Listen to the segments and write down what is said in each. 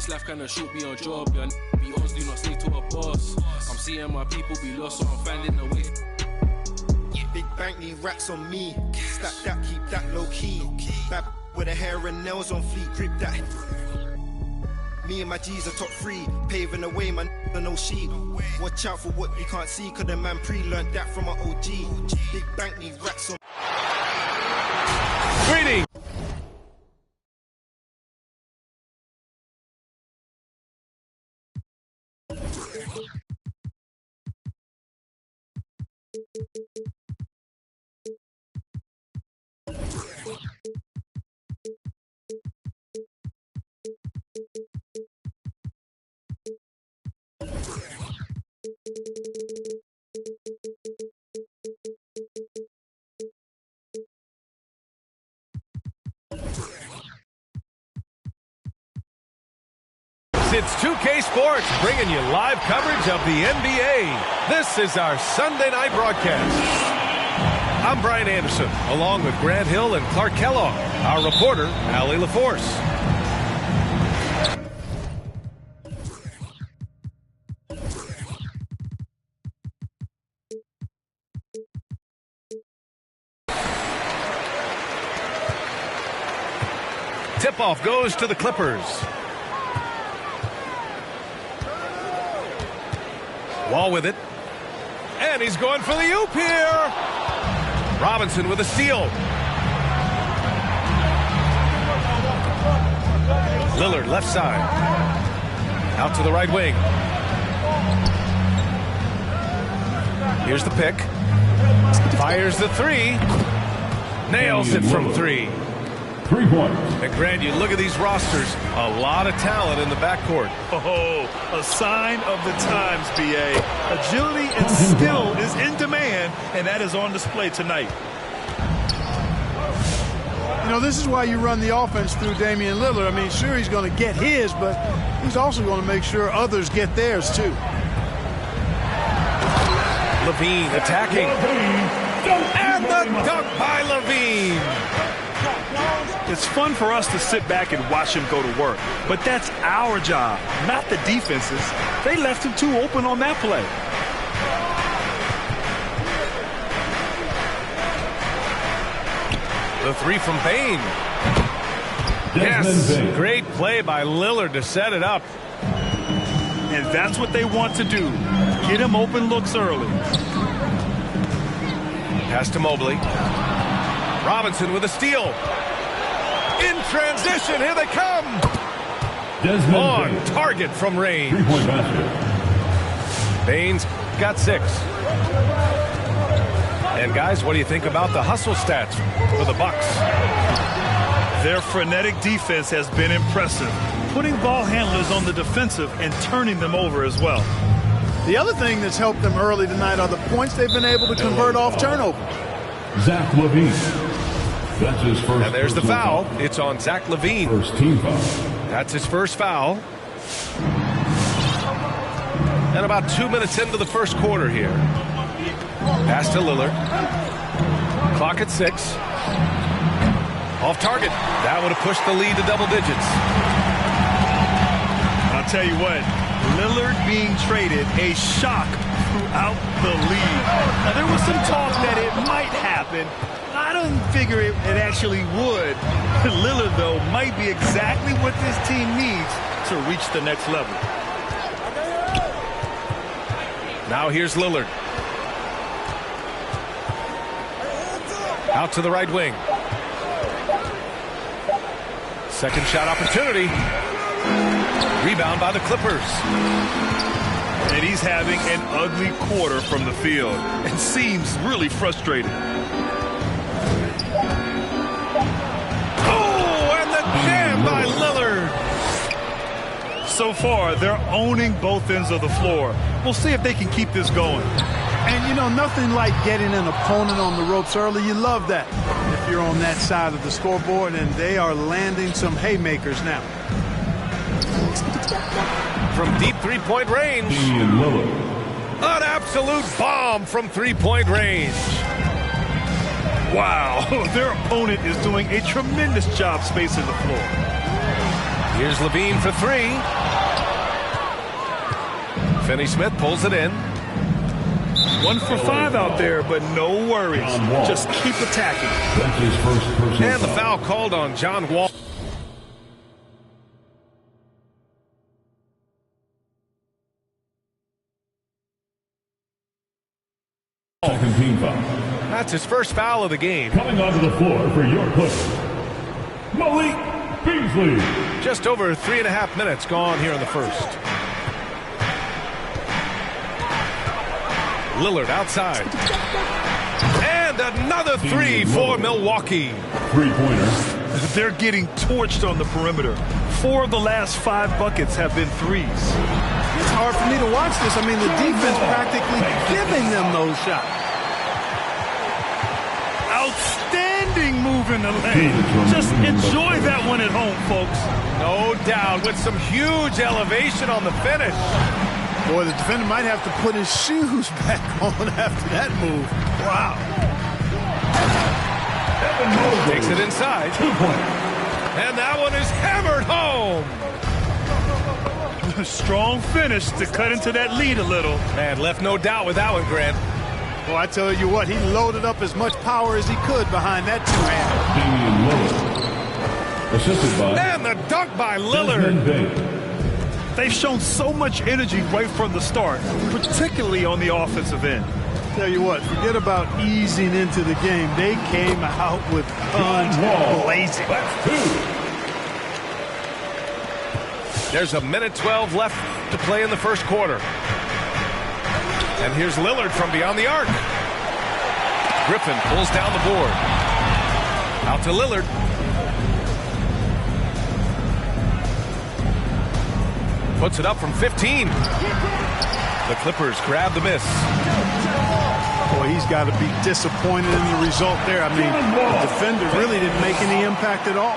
This life kinda short, be on job. Yeah, be odds, do not stay to a boss. I'm seeing my people be lost, so I'm finding a way. Big bank need racks on me. Stack that, keep that low key. Bad with the hair and nails on fleek, grip that. Me and my G's are top 3, paving the way, man, no sheep. Watch out for what you can't see, cause the man pre-learned that from an OG. Big bank need racks on. Greetings. It's 2K Sports bringing you live coverage of the NBA. This is our Sunday night broadcast. I'm Brian Anderson, along with Grant Hill and Clark Kellogg, our reporter, Allie LaForce. Tip-off goes to the Clippers. Wall with it. And he's going for the oop here. Robinson with a steal. Lillard left side. Out to the right wing. Here's the pick. Fires the three. Nails it from 3. 3 points. And Grant, you look at these rosters, a lot of talent in the backcourt. Oh, a sign of the times, B.A. Agility and skill is in demand, and that is on display tonight. You know, this is why you run the offense through Damian Lillard. I mean, sure, he's going to get his, but he's also going to make sure others get theirs, too. LaVine attacking. And the dunk by LaVine. It's fun for us to sit back and watch him go to work, but that's our job, not the defense's. They left him too open on that play. The 3 from Bane. Yes, great play by Lillard to set it up. And that's what they want to do. Get him open looks early. Pass to Mobley. Robinson with a steal. In transition, here they come. On target from range. 3-point basket. Baines got 6. And guys, what do you think about the hustle stats for the Bucks? Their frenetic defense has been impressive, putting ball handlers on the defensive and turning them over as well. The other thing that's helped them early tonight are the points they've been able to convert off turnover. Zach LaVine. That's his first. And there's the foul. It's on Zach LaVine. First team foul. That's his first foul. And about 2 minutes into the first quarter here. Pass to Lillard. Clock at 6. Off target. That would have pushed the lead to double digits. I'll tell you what, Lillard being traded, a shock throughout the league. Now, there was some talk that it might happen. I didn't figure it actually would. Lillard, though, might be exactly what this team needs to reach the next level. Now here's Lillard. Out to the right wing. Second shot opportunity. Rebound by the Clippers. And he's having an ugly quarter from the field and seems really frustrated. By Lillard. So far, they're owning both ends of the floor. We'll see if they can keep this going. And, you know, nothing like getting an opponent on the ropes early. You love that if you're on that side of the scoreboard, and they are landing some haymakers now. From deep three-point range. An absolute bomb from three-point range. Wow, their opponent is doing a tremendous job spacing the floor. Here's Levine for three. Finney-Smith pulls it in. 1 for 5 out there, but no worries. Just keep attacking. That's his first personal And the foul called on John Wall. Second team foul. That's his first foul of the game. Coming onto the floor for your Clippers, Malik Beasley. Just over 3.5 minutes gone here in the first. Lillard outside. And another three for Milwaukee. Three-pointer. They're getting torched on the perimeter. 4 of the last 5 buckets have been threes. It's hard for me to watch this. I mean, the defense practically giving them those shots. Outstanding move in the lane. Just enjoy that one at home, folks. No doubt, with some huge elevation on the finish. Boy, the defender might have to put his shoes back on after that move. Wow. Takes it inside. 2-point. And that one is hammered home. Strong finish to cut into that lead a little. Man, left no doubt with that one, Grant. Well, I tell you what, he loaded up as much power as he could behind that two-hander. Damian Lillard. Assisted by And the dunk by Lillard. Desmond Bane. They've shown so much energy right from the start, particularly on the offensive end. Tell you what, forget about easing into the game. They came out with guns blazing. That's 2. There's a minute 12 left to play in the first quarter. And here's Lillard from beyond the arc. Griffin pulls down the board. Out to Lillard. Puts it up from 15. The Clippers grab the miss. Boy, he's got to be disappointed in the result there. I mean, the defender really didn't make any impact at all.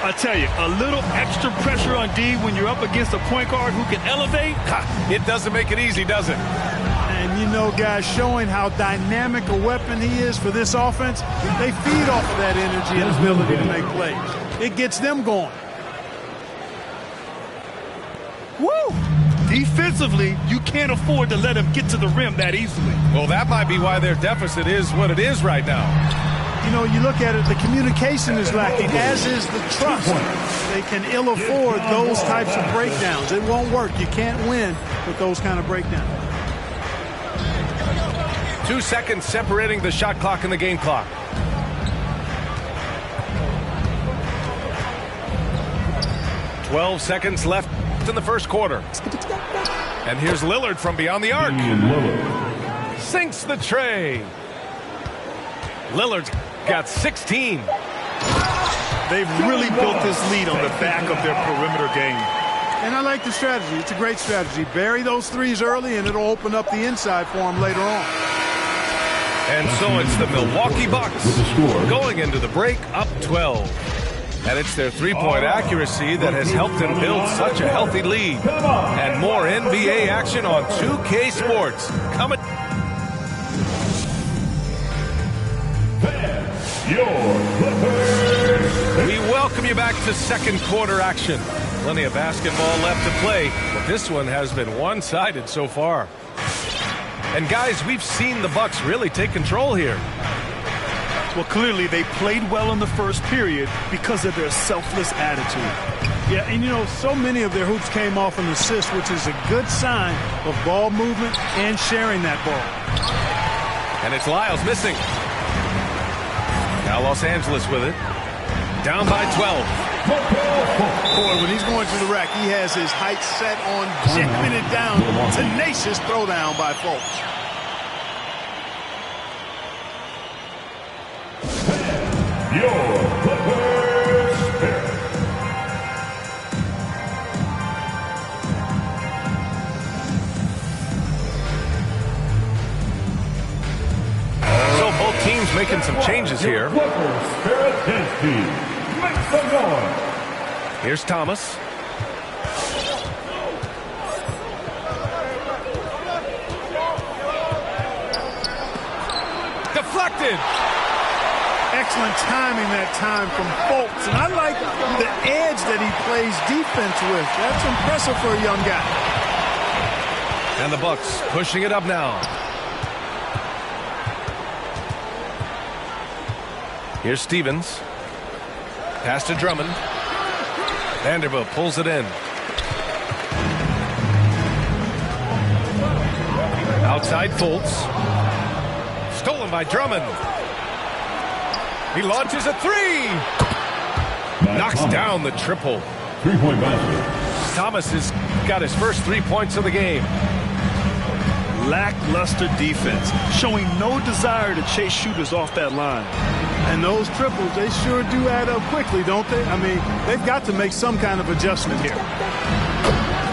I tell you, a little extra pressure on D when you're up against a point guard who can elevate. It doesn't make it easy, does it? And you know, guys, showing how dynamic a weapon he is for this offense, they feed off of that energy and ability to make plays. It gets them going. Woo! Defensively, you can't afford to let him get to the rim that easily. Well, that might be why their deficit is what it is right now. You know, you look at it, the communication is lacking, as is the trust. They can ill afford those types of breakdowns. It won't work. You can't win with those kind of breakdowns. 2 seconds separating the shot clock and the game clock. "12 seconds left in the first quarter. And here's Lillard from beyond the arc. Sinks the tray. Lillard's got 16. They've really built this lead on the back of their perimeter game. And I like the strategy. It's a great strategy. Bury those threes early, and it'll open up the inside for them later on. And so it's the Milwaukee Bucks going into the break up 12. And it's their three-point accuracy that has helped them build such a healthy lead. And more NBA action on 2K Sports coming. We welcome you back to second quarter action. Plenty of basketball left to play, but this one has been one-sided so far. And guys, we've seen the Bucks really take control here. Well, clearly they played well in the first period because of their selfless attitude. Yeah, and you know, so many of their hoops came off an assist, which is a good sign of ball movement and sharing that ball. And it's Lyles missing. Now Los Angeles with it. Down by 12. Boy, when he's going to the rack, he has his height set on jamming it down. Tenacious throwdown by Fultz. Your Clippers pick. So both teams making some changes here. Clippers Spirit his team. Make some noise. Here's Thomas. Deflected. excellent timing that time from Fultz. And I like the edge that he plays defense with. That's impressive for a young guy. And the Bucks pushing it up now. Here's Stevens. Pass to Drummond. Vanderbilt pulls it in. Outside Fultz. Stolen by Drummond. He launches a three. Knocks down the triple. 3-point basket. Thomas has got his first 3 points of the game. Lackluster defense, showing no desire to chase shooters off that line. And those triples, they sure do add up quickly, don't they? I mean, they've got to make some kind of adjustment here.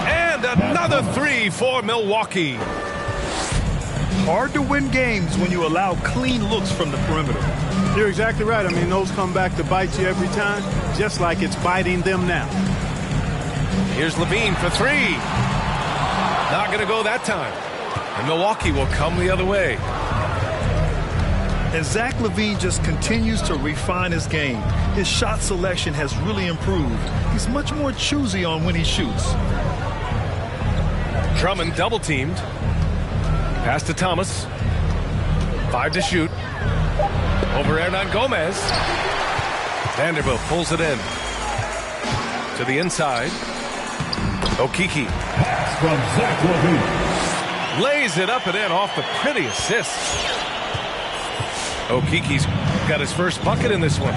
And another three for Milwaukee. Hard to win games when you allow clean looks from the perimeter. You're exactly right. I mean, those come back to bite you every time, just like it's biting them now. Here's Levine for three. Not going to go that time. And Milwaukee will come the other way. And Zach LaVine just continues to refine his game. His shot selection has really improved. He's much more choosy on when he shoots. Drummond double teamed. Pass to Thomas. 5 to shoot. Over Hernan Gomez. Vanderbilt pulls it in. To the inside. Okeke. Pass from Zach LaVine. Lays it up and in off the pretty assist. Okeke's got his first bucket in this one.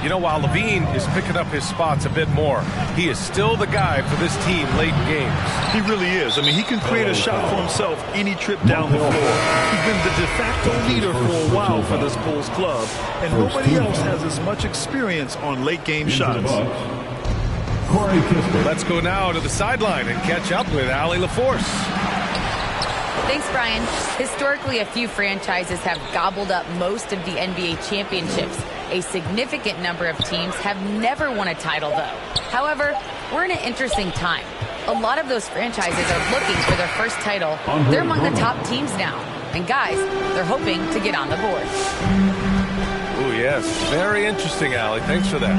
You know, while Levine is picking up his spots a bit more, he is still the guy for this team late in games. He really is. I mean, he can create a shot for himself any trip down the floor. He's been the de facto leader for a while for this Bulls club, and nobody else has as much experience on late game shots. Let's go now to the sideline and catch up with Allie LaForce. Thanks, Brian. Historically, a few franchises have gobbled up most of the NBA championships. A significant number of teams have never won a title, though. However, we're in an interesting time. A lot of those franchises are looking for their first title. They're among the top teams now. And guys, they're hoping to get on the board. Oh, yes. Very interesting, Allie. Thanks for that.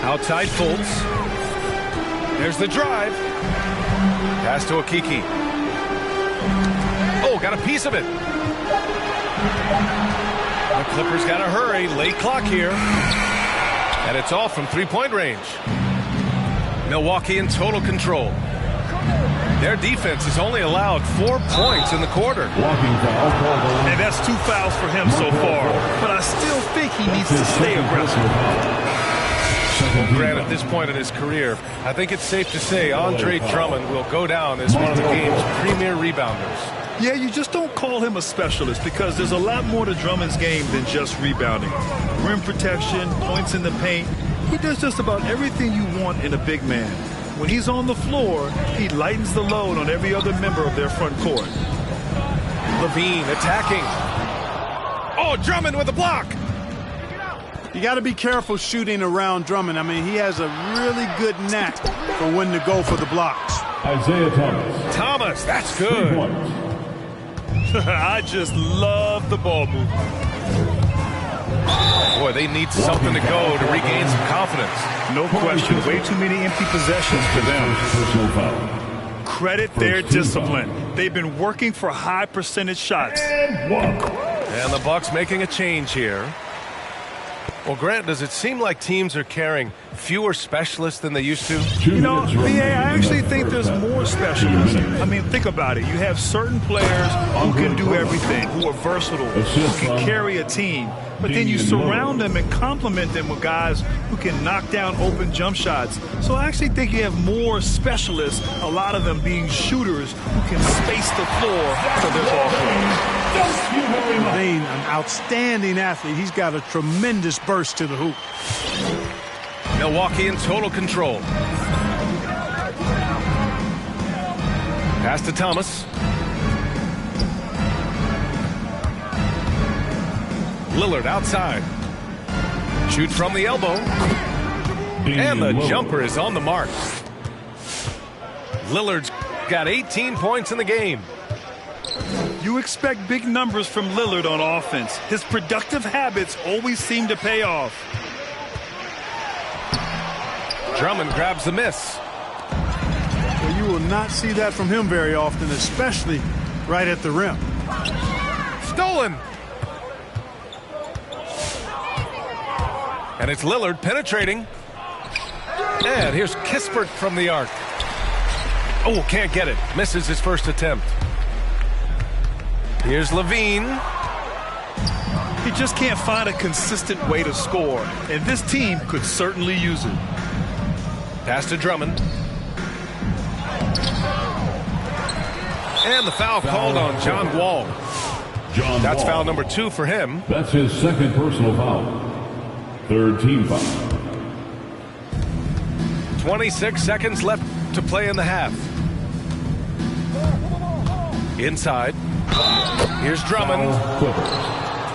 Outside Fultz. There's the drive. Pass to Okeke. Oh, got a piece of it. The Clippers got to hurry. Late clock here. And it's all from three-point range. Milwaukee in total control. Their defense has only allowed 4 points in the quarter. And that's 2 fouls for him so far. But I still think he needs to stay aggressive. Well, Grant, at this point in his career, I think it's safe to say Andre Drummond will go down as one of the game's premier rebounders. Yeah, you just don't call him a specialist because there's a lot more to Drummond's game than just rebounding. Rim protection, points in the paint. He does just about everything you want in a big man. When he's on the floor, he lightens the load on every other member of their front court. Levine attacking. Oh, Drummond with a block. You got to be careful shooting around Drummond. I mean, he has a really good knack for when to go for the blocks. Isaiah Thomas. Thomas, that's good. I just love the ball movement. Boy, they need something to go to regain some confidence. No question. Way too many empty possessions for them. Credit their discipline. They've been working for high percentage shots. And the Bucks making a change here. Well, Grant, does it seem like teams are carrying fewer specialists than they used to? You know, VA, I actually think there's more specialists. I mean, think about it. You have certain players who can do everything, who are versatile, who can carry a team. But then you surround them and complement them with guys who can knock down open jump shots. So I actually think you have more specialists, a lot of them being shooters who can space the floor for their ball players. Levine, an outstanding athlete. He's got a tremendous burst to the hoop. Milwaukee in total control. Pass to Thomas. Lillard outside. Shoots from the elbow. And the jumper is on the mark. Lillard's got 18 points in the game. You expect big numbers from Lillard on offense. His productive habits always seem to pay off. Drummond grabs the miss. Well, you will not see that from him very often, especially right at the rim. Stolen. And it's Lillard penetrating. And here's Kispert from the arc. Oh, can't get it. Misses his first attempt. Here's Levine. He just can't find a consistent way to score, and this team could certainly use it. Pass to Drummond. And the foul called on John Wall. That's foul number 2 for him. That's his second personal foul. Third team foul. 26 seconds left to play in the half. Inside. Here's Drummond.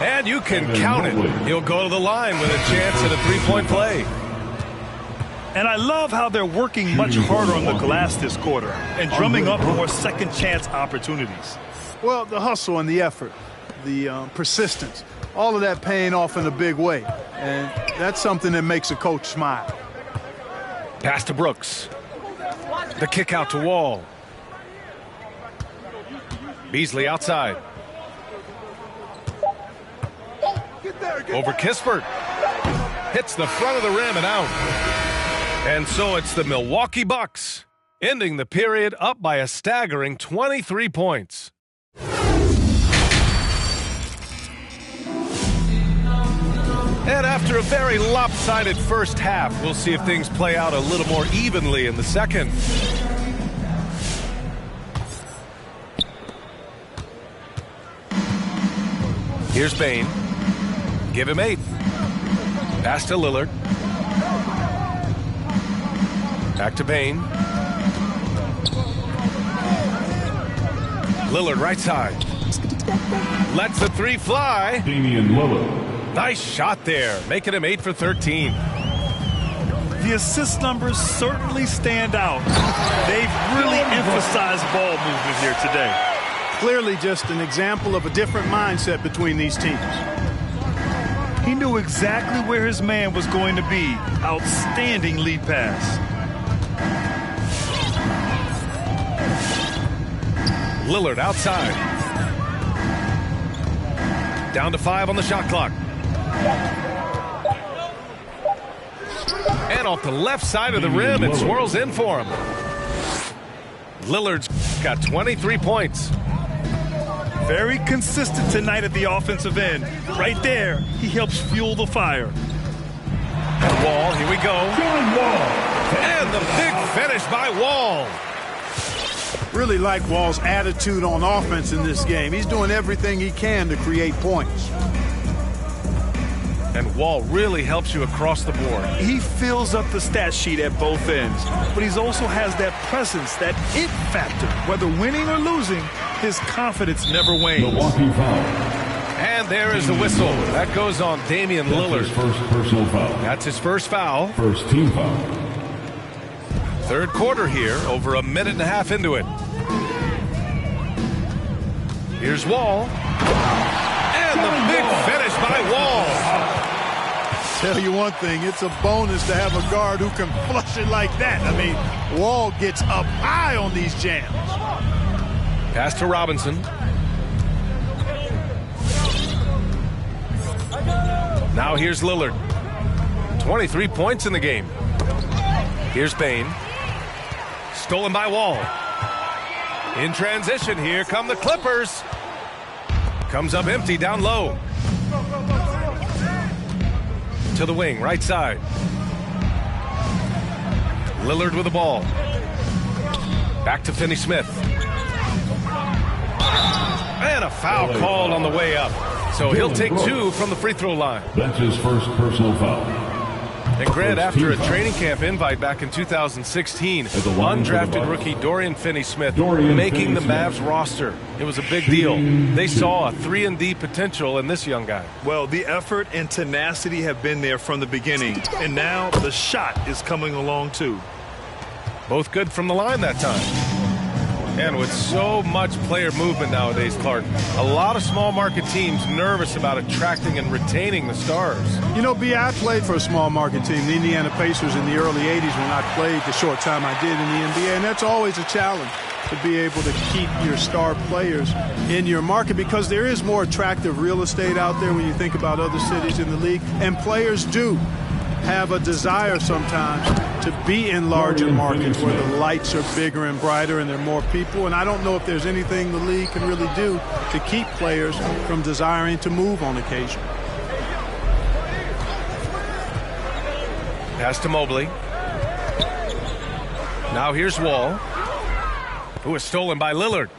And you can count it. He'll go to the line with a chance at a three-point play. And I love how they're working much harder on the glass this quarter and drumming up more second chance opportunities. Well, the hustle and the effort, the persistence, all of that paying off in a big way. And that's something that makes a coach smile. Pass to Brooks. The kick out to Wall. Beasley outside. Over Kispert. Hits the front of the rim and out. And so it's the Milwaukee Bucks, ending the period up by a staggering 23 points. And after a very lopsided first half, we'll see if things play out a little more evenly in the second. Here's Bane. Give him 8. Pass to Lillard. Back to Bane. Lillard right side. Lets the 3 fly. Damian Lillard. Nice shot there, making him 8 for 13. The assist numbers certainly stand out. They've really emphasized ball movement here today. Clearly just an example of a different mindset between these teams. He knew exactly where his man was going to be. Outstanding lead pass. Lillard outside. Down to 5 on the shot clock. And off the left side of the rim, it swirls in for him. Lillard's got 23 points. Very consistent tonight at the offensive end. Right there, he helps fuel the fire. And Wall, here we go. And the big finish by Wall. Really like Wall's attitude on offense in this game. He's doing everything he can to create points. And Wall really helps you across the board. He fills up the stat sheet at both ends, but he also has that presence, that it factor. Whether winning or losing, his confidence never wanes. Milwaukee foul. And there is the whistle. That goes on Damian Lillard. His first personal foul. That's his first foul. First team foul. Third quarter here, over a minute and a half into it. Here's Wall. And the big finish by Wall. Tell you one thing, it's a bonus to have a guard who can flush it like that. I mean, Wall gets up high on these jams. Pass to Robinson. Now here's Lillard. 23 points in the game. Here's Bane. Stolen by Wall. In transition, here come the Clippers. Comes up empty down low. To the wing, right side. Lillard with the ball. Back to Finney-Smith. And a foul called on the way up. So he'll take 2 from the free throw line. That's his first personal foul. And Grant, after a training camp invite back in 2016, undrafted rookie Dorian Finney-Smith making the Mavs roster. It was a big deal. They saw a 3-and-D potential in this young guy. Well, the effort and tenacity have been there from the beginning, and now the shot is coming along too. Both good from the line that time. And with so much player movement nowadays, Clark, a lot of small market teams nervous about attracting and retaining the stars. You know, B, I played for a small market team, the Indiana Pacers, in the early 80s when I played the short time I did in the NBA, and that's always a challenge to be able to keep your star players in your market because there is more attractive real estate out there when you think about other cities in the league, and players do have a desire sometimes to be in larger markets where the lights are bigger and brighter and there are more people. And I don't know if there's anything the league can really do to keep players from desiring to move on occasion. Pass to Mobley. Now here's Wall, who is stolen by Lillard.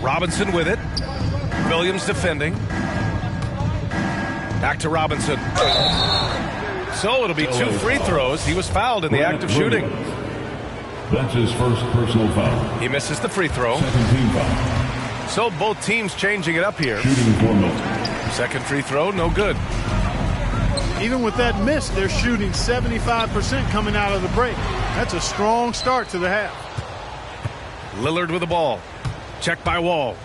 Robinson with it. Williams defending. Back to Robinson. So it'll be 2 free throws. He was fouled in the act of shooting. That's his first personal foul. He misses the free throw. Second team foul. So both teams changing it up here. Shooting for Milton. Second free throw, no good. Even with that miss, they're shooting 75% coming out of the break. That's a strong start to the half. Lillard with the ball. Checked by Wall.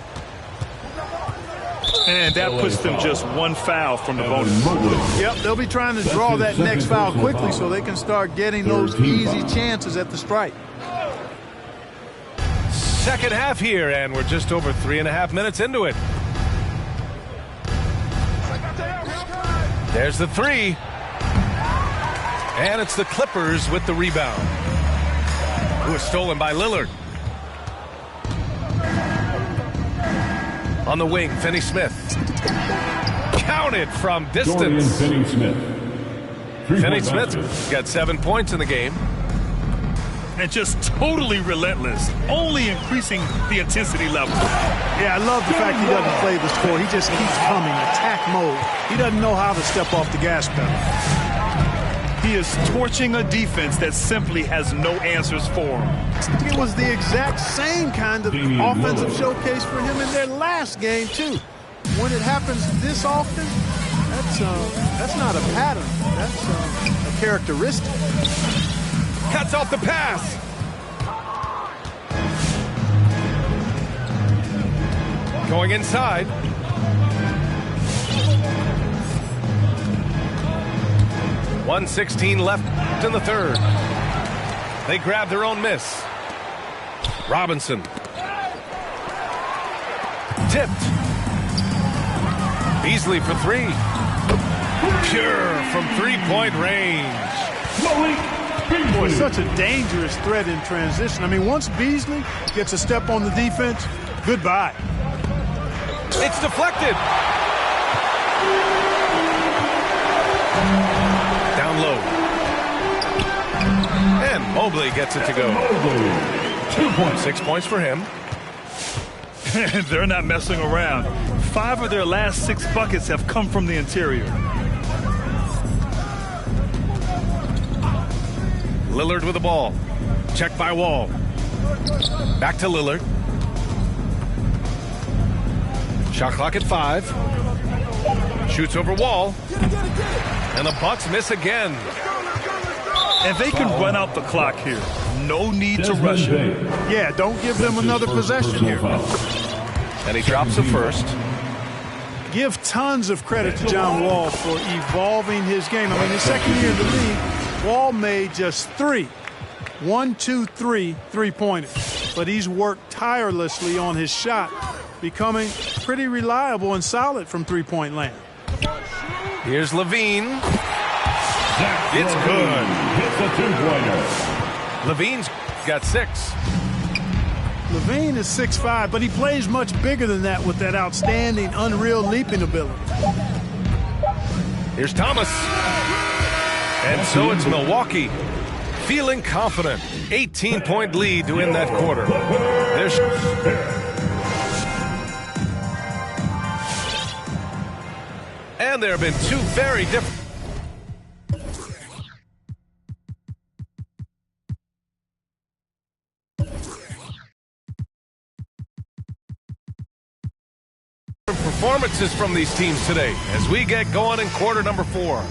And that puts them just 1 foul from the bonus. Yep, they'll be trying to draw that next foul quickly so they can start getting those easy chances at the strike. Second half here, and we're just over 3.5 minutes into it. There's the 3. And it's the Clippers with the rebound. Who was stolen by Lillard. On the wing, Finney-Smith. Counted from distance. Finney-Smith. Finney-Smith got 7 points in the game. And just totally relentless, only increasing the intensity level. Yeah, I love the fact he doesn't play the score. He just keeps coming, attack mode. He doesn't know how to step off the gas pedal. He is torching a defense that simply has no answers for him. It was the exact same kind of offensive showcase for him in their last game, too. When it happens this often, that's not a pattern. That's a characteristic. Cuts off the pass. Going inside. .116 left in the third. They grab their own miss. Robinson. Tipped. Beasley for 3. Pure from 3-point range. Boy, such a dangerous threat in transition. I mean, once Beasley gets a step on the defense, goodbye. It's deflected. Down low. And Mobley gets it to go. 2 points. 6 points for him. They're not messing around. 5 of their last 6 buckets have come from the interior. Lillard with the ball. Checked by Wall. Back to Lillard. Shot clock at 5. Shoots over Wall. And the Bucks miss again. And they can run out the clock here. No need to rush it. Yeah, don't give them another possession here. And he drops the first. Give tons of credit to John Wall for evolving his game. I mean, his second year in the league, Wall made just 3 three-pointers. But he's worked tirelessly on his shot, becoming pretty reliable and solid from three-point land. Here's Levine. It's good. Hits a 2-pointer. Levine's got 6. Levine is 6'5", but he plays much bigger than that with that outstanding, unreal leaping ability. Here's Thomas. And so it's Milwaukee feeling confident. 18-point lead to end that quarter. And there have been 2 very different performances from these teams today as we get going in quarter number 4.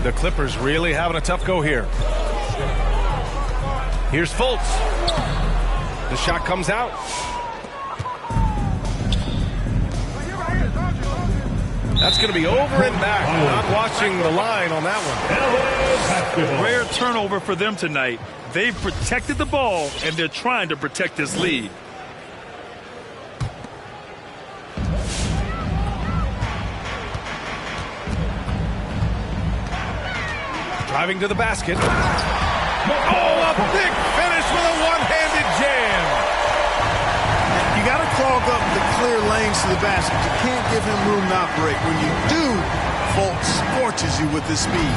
The Clippers really having a tough go here. Here's Fultz. The shot comes out. That's going to be over and back. Not watching the line on that one. Rare turnover for them tonight. They've protected the ball, and they're trying to protect this lead. Driving to the basket. Oh, a big finish with a one-handed jam. You got to clog up the clear lanes to the basket. You can't give him room to operate. When you do, Fultz scorches you with his speed.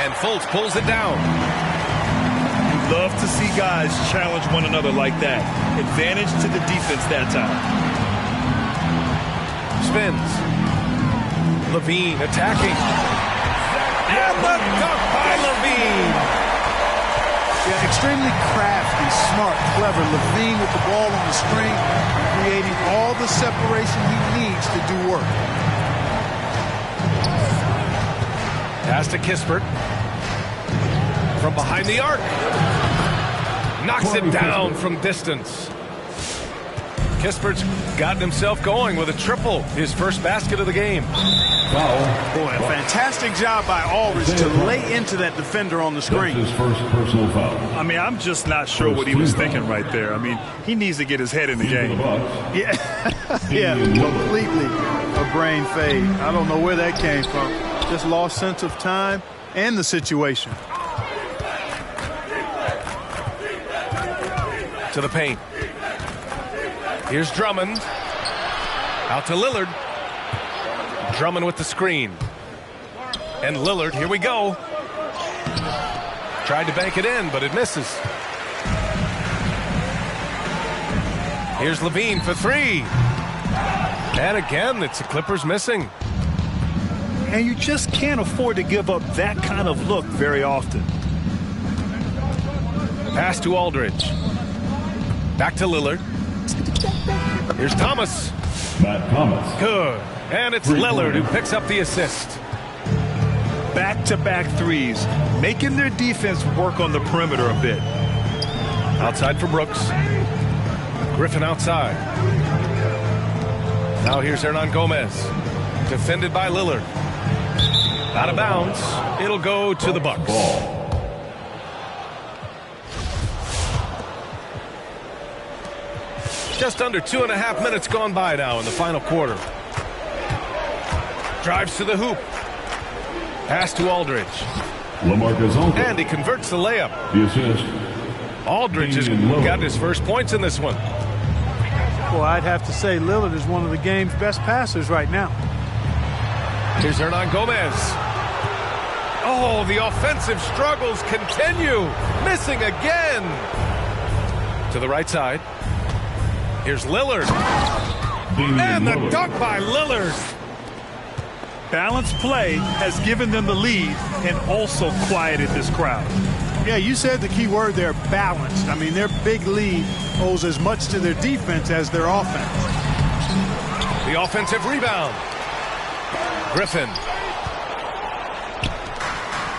And Fultz pulls it down. You love to see guys challenge one another like that. Advantage to the defense that time. Spins. Levine attacking. And the dunk by Levine. Yeah, extremely crafty, smart, clever. Levine with the ball on the string, creating all the separation he needs to do work. Pass to Kispert. From behind the arc. Knocks it down from distance. Kispert's gotten himself going with a triple. His first basket of the game. Boy, a fantastic job by Aldridge to lay into that defender on the screen. His first personal foul. I mean, I'm just not sure what he was thinking right there. I mean, he needs to get his head in the game. Yeah, completely a brain fade. I don't know where that came from. Just lost sense of time and the situation. To the paint. Here's Drummond. Out to Lillard. Drummond with the screen. And Lillard, here we go. Tried to bank it in, but it misses. Here's Levine for three. And again, it's the Clippers missing. And you just can't afford to give up that kind of look very often. Pass to Aldridge. Back to Lillard. Here's Thomas. Matt Thomas. Good. And it's Lillard who picks up the assist. Back-to-back threes, making their defense work on the perimeter a bit. Outside for Brooks. Griffin outside. Now here's Hernan Gomez. Defended by Lillard. Out of bounds. It'll go to the Bucks. Ball. Just under 2.5 minutes gone by now in the final quarter. Drives to the hoop. Pass to Aldridge. LaMarcus Aldridge. And he converts the layup. The assist. Aldridge has gotten his first points in this one. Well, I'd have to say Lillard is one of the game's best passers right now. Here's Hernan Gomez. Oh, the offensive struggles continue. Missing again. To the right side. Here's Lillard. And the dunk by Lillard. Balanced play has given them the lead and also quieted this crowd. Yeah, you said the key word there, balanced. I mean, their big lead owes as much to their defense as their offense. The offensive rebound. Griffin.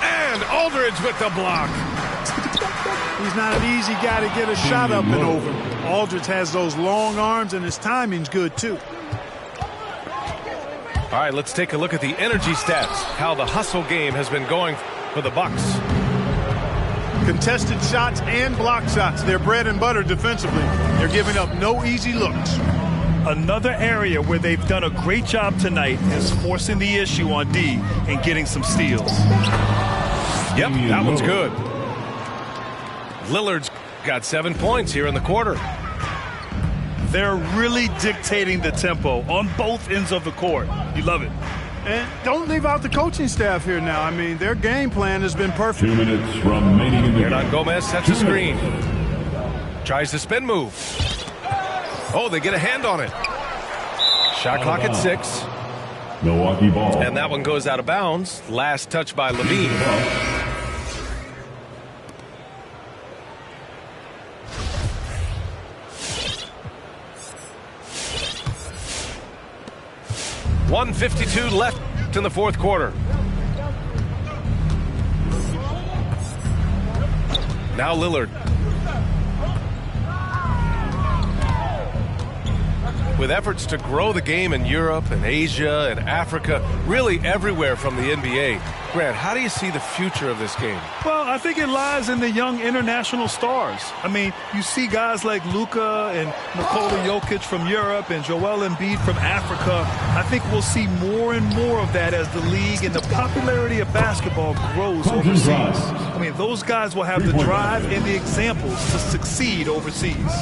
And Aldridge with the block. He's not an easy guy to get a shot up and over. Aldridge has those long arms, and his timing's good, too. All right, let's take a look at the energy stats, how the hustle game has been going for the Bucks. Contested shots and block shots. They're bread and butter defensively. They're giving up no easy looks. Another area where they've done a great job tonight is forcing the issue on D and getting some steals. Yep, that one's good. Lillard's got 7 points here in the quarter. They're really dictating the tempo on both ends of the court. You love it. And don't leave out the coaching staff here now. I mean, their game plan has been perfect. 2 minutes remaining in the Hernan game. Gomez sets a screen. Tries the spin move. Oh, they get a hand on it. Shot clock at 6. Milwaukee ball. And that one goes out of bounds. Last touch by Levine. .152 left in the fourth quarter. Now Lillard. With efforts to grow the game in Europe and Asia and Africa, really everywhere from the NBA. Grant, how do you see the future of this game? Well, I think it lies in the young international stars. I mean, you see guys like Luka and Nikola Jokic from Europe and Joel Embiid from Africa. I think we'll see more and more of that as the league and the popularity of basketball grows overseas. I mean, those guys will have the drive and the examples to succeed overseas.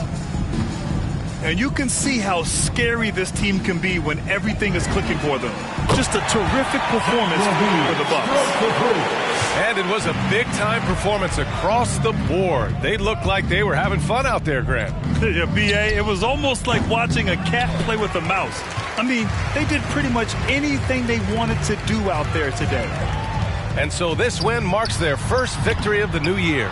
And you can see how scary this team can be when everything is clicking for them. Just a terrific performance for the Bucks. And it was a big-time performance across the board. They looked like they were having fun out there, Grant. Yeah, B.A., it was almost like watching a cat play with a mouse. I mean, they did pretty much anything they wanted to do out there today. And so this win marks their first victory of the new year.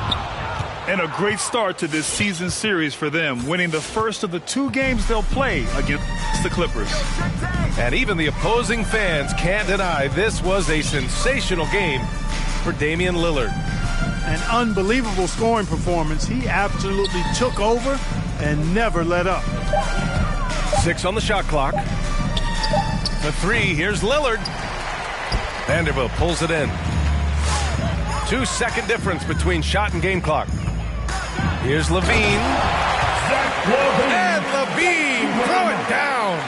And a great start to this season series for them, winning the first of the 2 games they'll play against the Clippers. And even the opposing fans can't deny this was a sensational game for Damian Lillard. An unbelievable scoring performance. He absolutely took over and never let up. 6 on the shot clock. The 3, here's Lillard. Vanderbilt pulls it in. 2-second difference between shot and game clock. Here's LaVine. And LaVine throw it down.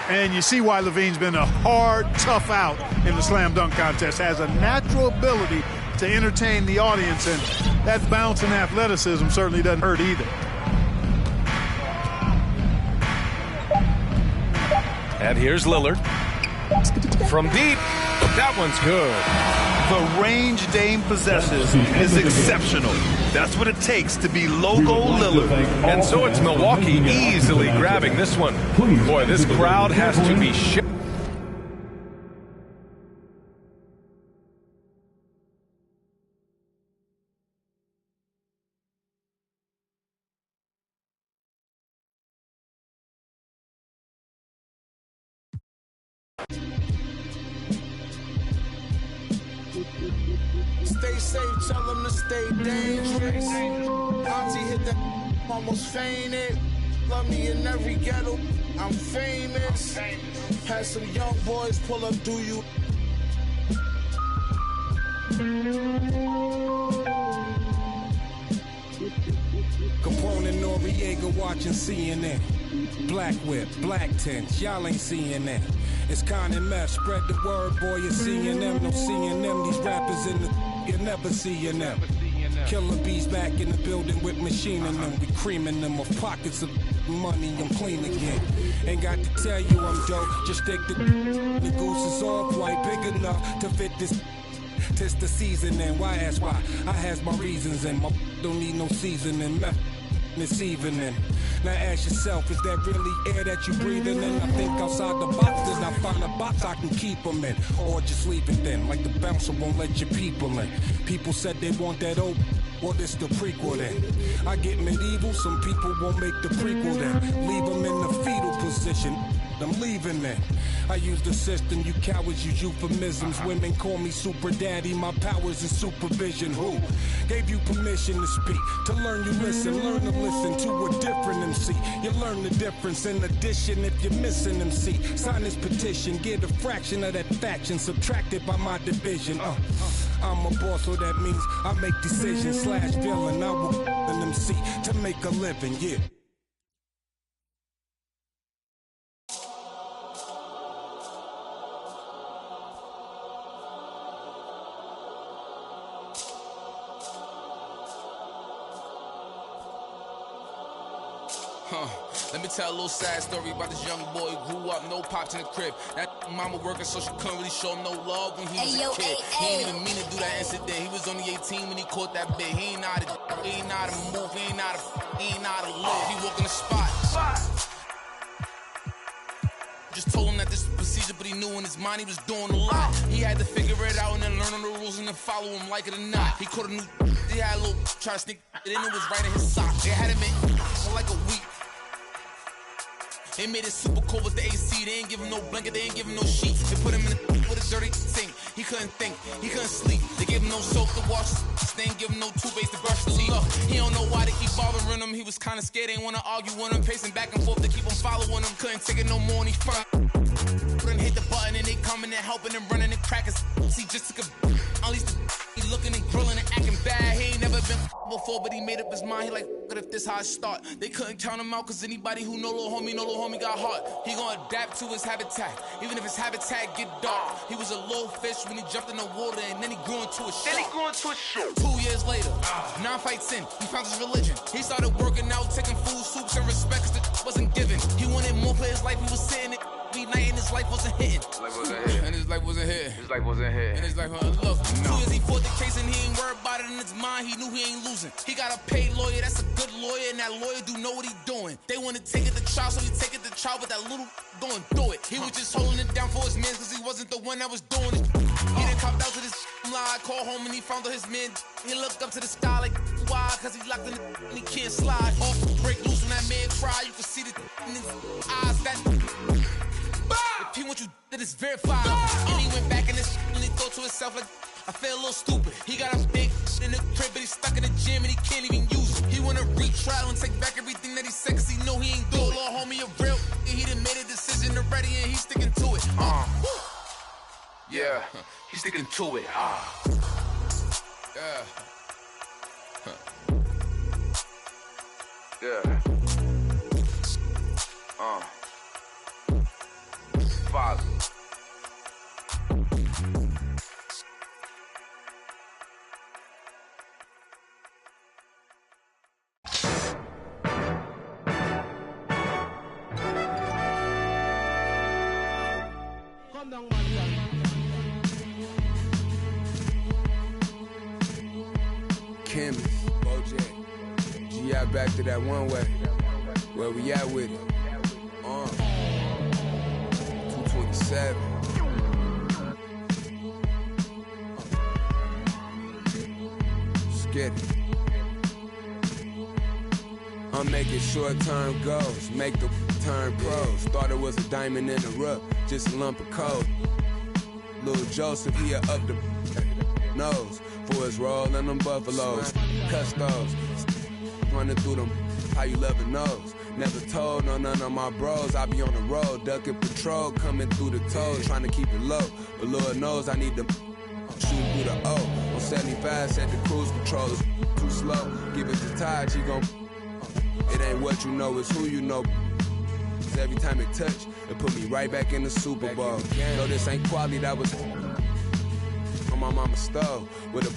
And you see why LaVine's been a hard, tough out in the slam dunk contest. Has a natural ability to entertain the audience, and that bounce and athleticism certainly doesn't hurt either. And here's Lillard. From deep, that one's good. The range Dame possesses is exceptional. That's what it takes to be Logo Lillard. And so it's Milwaukee easily grabbing this one. Boy, this crowd has to be shit. Stay safe, tell them to stay dangerous. Auntie hit that, almost fainted. Love me in every ghetto, I'm famous. Had some young boys pull up, do you? Capone and Noriega watching CNN. Black whip, black tents, y'all ain't seeing that. It's Con and Meth, spread the word, boy, you're seeing them, no seeing them. These rappers in the, you're never seeing them. Killer bees back in the building with machining them. We creaming them of pockets of money, I'm clean again. Ain't got to tell you I'm dope, just stick the goose is all quite big enough to fit this. Tis the season and why ask why? I has my reasons and my don't need no seasoning. This evening. Now ask yourself, is that really air that you breathing in? I think outside the box, then I find a box I can keep them in. Or just leave it then, like the bouncer won't let your people in. People said they want that old, well this the prequel then. I get medieval, some people won't make the prequel then. Leave them in the fetal position. I'm leaving then. I use the system, you cowards use euphemisms. Women call me super daddy, my powers is supervision. Who gave you permission to speak? To learn you listen, learn to listen to a different MC. You learn the difference in addition if you're missing MC. Sign this petition, get a fraction of that faction subtracted by my division. I'm a boss, so that means I make decisions slash villain. I will an MC to make a living, yeah. Let me tell a little sad story about this young boy who grew up, no pops in the crib. That mama working, so she couldn't really show no love when he was a kid. He ain't even mean to do that incident. He was only 18 when he caught that bit. He ain't know how to move, he ain't know how to live. He walk in the spot. Just told him that this was procedure, but he knew in his mind he was doing a lot. He had to figure it out and then learn the rules and then follow him like it or not. He caught a new, he had a little, try to sneak it in, it was right in his sock. They had him in for like a week. They made it super cold with the AC. They ain't give him no blanket, they ain't give him no sheets. They put him in with a dirty sink. He couldn't think, he couldn't sleep. They gave him no soap to wash. They ain't give him no two-base to brush the teeth. Look, he don't know why they keep bothering him. He was kinda scared, ain't wanna argue with him. Pacing back and forth to keep him following him. Couldn't take it no more and he front. Couldn't hit the button and they coming and helping and running and cracking. See, just took a unleashed the he looking and grilling and acting bad. He ain't never been before, but he made up his mind. He like, what if this how I start? They couldn't count him out, cause anybody who know little homie got heart. He gonna adapt to his habitat, even if his habitat get dark. He was a little fish when he jumped in the water, and then he grew into a shark. 2 years later, 9 fights in, he found his religion. He started working out, taking food, soups, and respect, cause the wasn't given. He wanted more for his life, he was sitting it. Night and his life wasn't hitting. And his life wasn't here. And his life wasn't look. 2 years he fought the case and he ain't worried about it in his mind. He knew he ain't losing. He got a paid lawyer, that's a good lawyer, and that lawyer do know what he doing. They wanna take it to trial, so he take it to trial, but that little going through it. He was just holding it down for his man, cause he wasn't the one that was doing it. He done copped out to this lie, called home and he found out his man. He looked up to the sky like, why? Cause he locked in the and he can't slide. Off, break loose when that man cry, you can see the in his eyes. That if he want you, that is verified. And he went back in this and he thought to himself like, I feel a little stupid. He got a big in the crib, but he's stuck in the gym and he can't even use it. He wanna retrial and take back everything that he said, cause he know he ain't do it. Little homie a real, he done made a decision already and he's sticking to it. Yeah, he's sticking to it. Yeah. Yeah. Father. Chemist, Bojack, G.I. back to that one way. Where we at with it? 227. Let's get it. I'm making short-term goals, make the turn pros. Thought it was a diamond in the rough, just a lump of coal. Little Joseph, he up the nose for his roll and them buffaloes. Custos, running through them, how you love it knows. Never told none of my bros, I be on the road, ducking patrol, coming through the toes, trying to keep it low. But Lord knows I need to shoot through the O. On 75, set the cruise control, it's too slow. Give it to Taj, he gon' it ain't what you know, it's who you know. Cause every time it touch, it put me right back in the Super Bowl. No, this ain't quality, that was on my mama's stove with a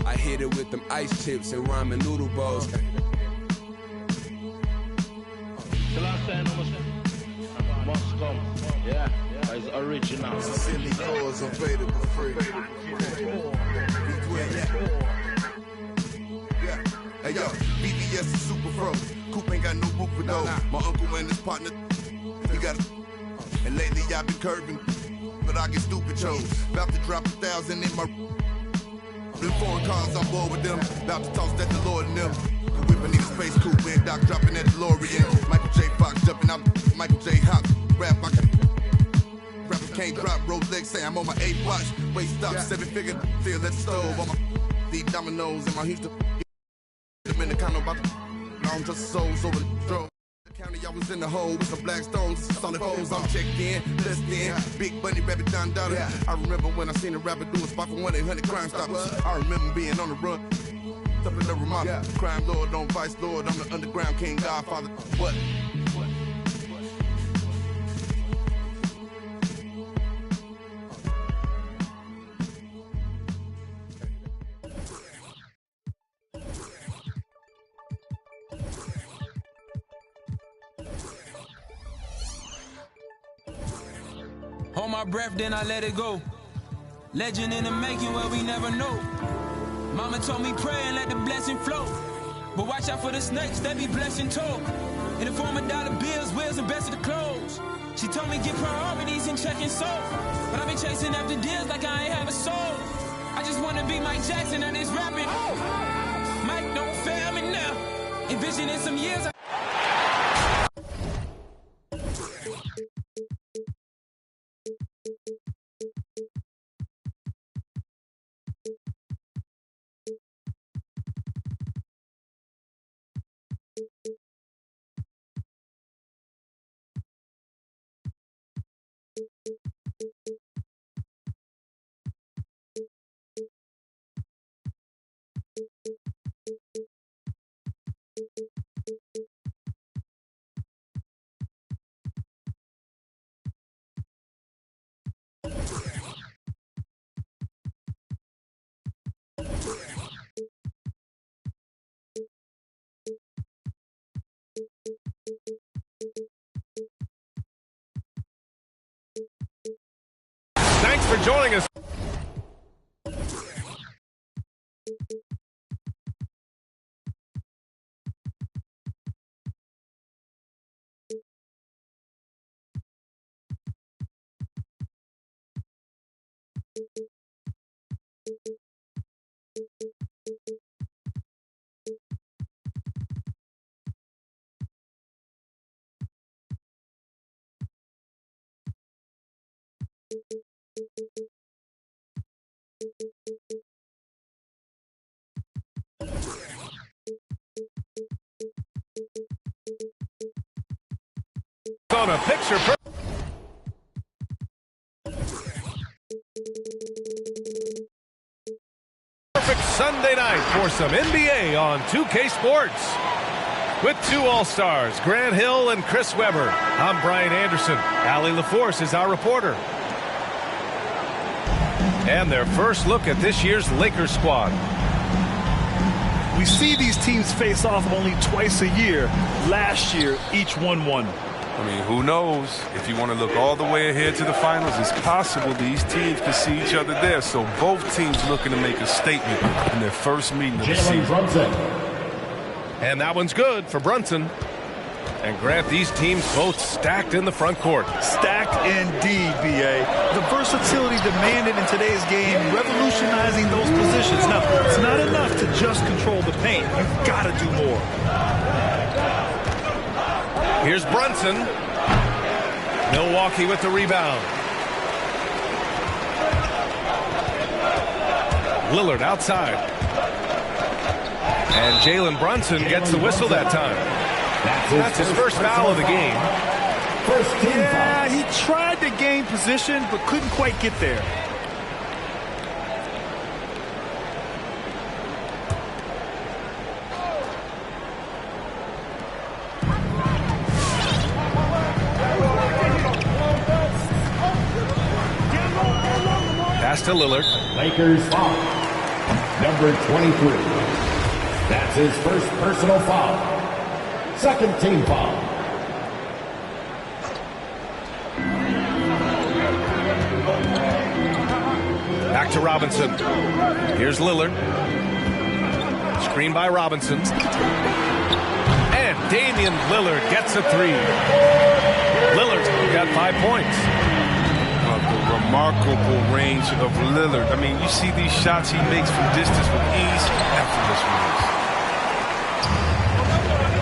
I hit it with them ice chips and ramen noodle bowls. The last time must come. Yeah, it's original. Silly cause available free. Yeah. Hey yo, BBS is super froze. Coop ain't got no roof for those. My uncle and his partner, he got a and lately I've been curving, but I get stupid chose. About to drop 1,000 in my them foreign cars, I'm bored with them. About to toss that to Lord and them. Whipping niggas space coupe and Doc dropping that DeLorean. Michael J. Fox jumping out, Michael J. Hop. Rapper can't drop, Rolex say I'm on my 8 watch. Waist up, 7-figure, still at the stove. On my deep dominoes in my Houston. I'm in the condo about to long just souls over the drove. County, I was in the hole with some black stones, solid foes. I'm checked in, less in. Big Bunny, Rabbit, Don Dollar. I remember when I seen a rapper do a spot for 1-800 Crime Stoppers. I remember being on the run. Up in the Ramada. Crime Lord on Vice Lord. I'm the underground king, Godfather. What? Hold my breath, then I let it go. Legend in the making where we never know. Mama told me pray and let the blessing flow. But watch out for the snakes, they be blessing too. In the form of dollar bills, wheels, and best of the clothes. She told me get priorities and checking soul. But I been chasing after deals like I ain't have a soul. I just wanna be Mike Jackson and this rapping. Mike, don't fail me now. Envision in some years. Thanks for joining us. On a picture. Perfect Sunday night for some NBA on 2K Sports. With two All-Stars, Grant Hill and Chris Webber. I'm Brian Anderson. Allie LaForce is our reporter. And their first look at this year's Lakers squad. We see these teams face off only twice a year. Last year, each won. I mean, who knows? If you want to look all the way ahead to the finals, it's possible these teams can see each other there. So both teams looking to make a statement in their first meeting of the season. Brunson. And that one's good for Brunson. And Grant, these teams both stacked in the front court. Stacked indeed, B.A. The versatility demanded in today's game, revolutionizing those positions. Now, it's not enough to just control the paint. You've got to do more. Here's Brunson. Milwaukee with the rebound. Lillard outside. And Jalen Brunson gets the whistle that time. That's his first foul of the game. Yeah, he tried to gain position, but couldn't quite get there. Pass to Lillard. Lakers foul. Number 23. That's his first personal foul. Second team foul. Back to Robinson. Here's Lillard. Screen by Robinson. And Damian Lillard gets a three. Lillard's got 5 points. The remarkable range of Lillard. I mean, you see these shots he makes from distance with ease, effortless release.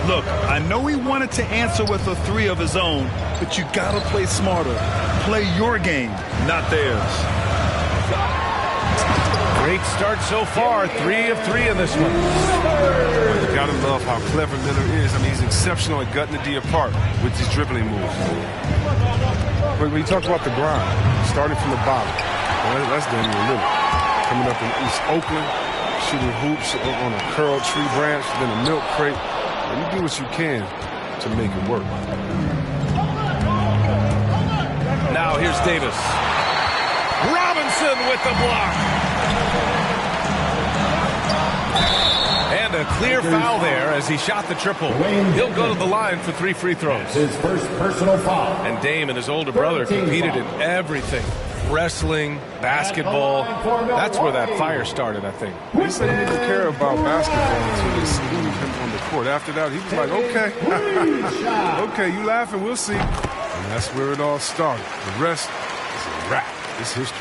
Look, I know he wanted to answer with a three of his own, but you gotta play smarter. Play your game, not theirs. Great start so far. 3 of 3 in this one. You gotta love how clever Lillard is. I mean, he's exceptional at gutting the D apart with his dribbling moves. But when you talk about the grind, starting from the bottom, that's Damian Lillard. Coming up in East Oakland, shooting hoops on a curled tree branch, then a milk crate. And you do what you can to make it work. Now here's Davis. Robinson with the block. And a clear foul there as he shot the triple. He'll go to the line for 3 free throws. His first personal foul. And Dame and his older brother competed in everything. Wrestling, basketball. That's where that fire started, I think. He said he didn't care about basketball until they screwed him on the court. After that, he was like, okay, okay, you laughing, we'll see. And that's where it all started. The rest is a wrap. It's history.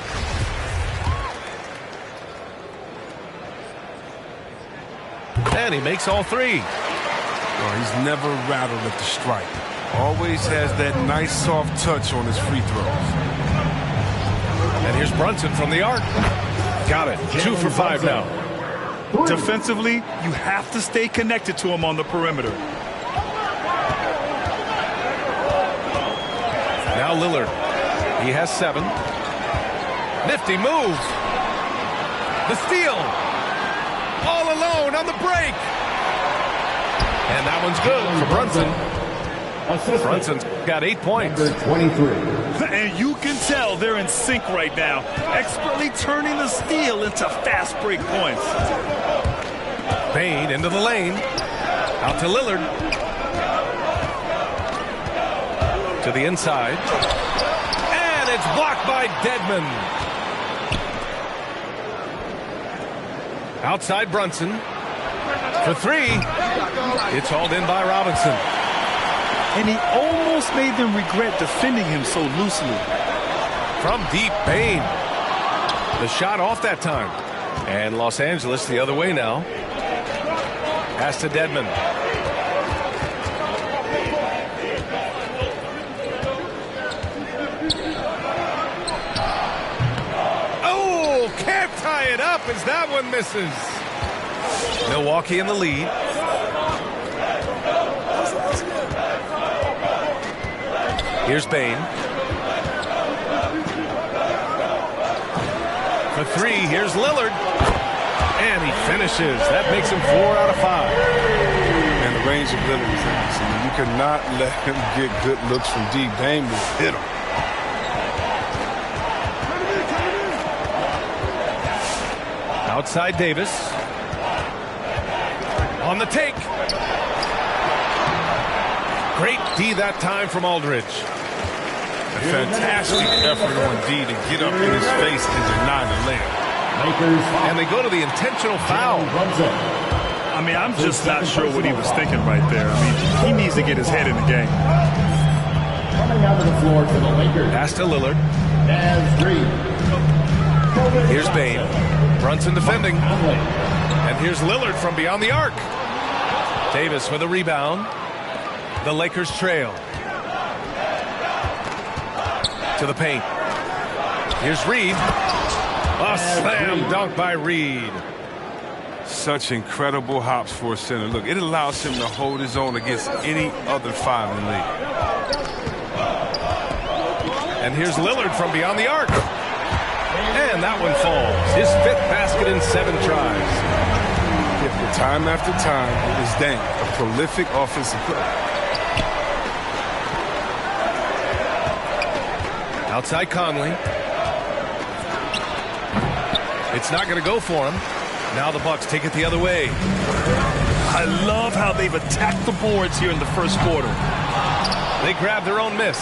And he makes all 3. Oh, he's never rattled at the stripe. Always has that nice soft touch on his free throws. And here's Brunson from the arc. Got it. 2 for 5 now. Defensively, you have to stay connected to him on the perimeter. Now Lillard. He has 7. Nifty move. The steal. All alone on the break. And that one's good for Brunson. Brunson's got 8 points. 23. And you can tell they're in sync right now, expertly turning the steal into fast break points. Bane into the lane. Out to Lillard. To the inside. And it's blocked by Dedmon. Outside Brunson. For 3. It's hauled in by Robinson. And he almost made them regret defending him so loosely. From deep, Bane. The shot off that time. And Los Angeles the other way now. Pass to Dedmon. Oh, can't tie it up as that one misses. Milwaukee in the lead. Here's Bane. For 3, here's Lillard. And he finishes. That makes him 4 out of 5. And the range of Lillard is nice. I mean, you cannot let him get good looks from deep. Bane will hit him. Outside Davis. On the take. Great D that time from Aldridge. A fantastic effort on D to get up in his face and deny the layup. And they go to the intentional foul. I mean, I'm just not sure what he was thinking right there. I mean, he needs to get his head in the game. Coming out of the floor for the Lakers. Pass to Lillard. Here's Bane. Brunson defending. And here's Lillard from beyond the arc. Davis with a rebound. The Lakers trail. To the paint. Here's Reed. A slam dunk by Reed. Such incredible hops for a center. Look, it allows him to hold his own against any other 5 in the league. And here's Lillard from beyond the arc. And that one falls. His 5th basket in 7 tries. Yeah, time after time, it is Dame, a prolific offensive player. Outside Conley. It's not going to go for him. Now the Bucks take it the other way. I love how they've attacked the boards here in the first quarter. They grab their own miss.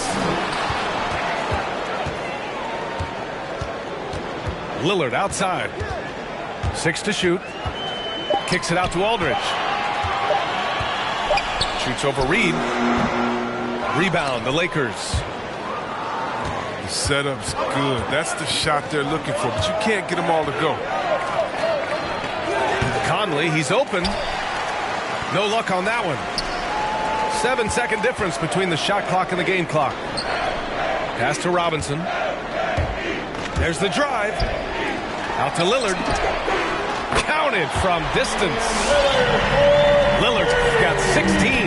Lillard outside. 6 to shoot. Kicks it out to Aldridge. Shoots over Reed. Rebound, the Lakers. The setup's good. That's the shot they're looking for, but you can't get them all to go. Conley, he's open. No luck on that one. 7-second difference between the shot clock and the game clock. Pass to Robinson. There's the drive. Out to Lillard. Counted from distance. Lillard's got 16.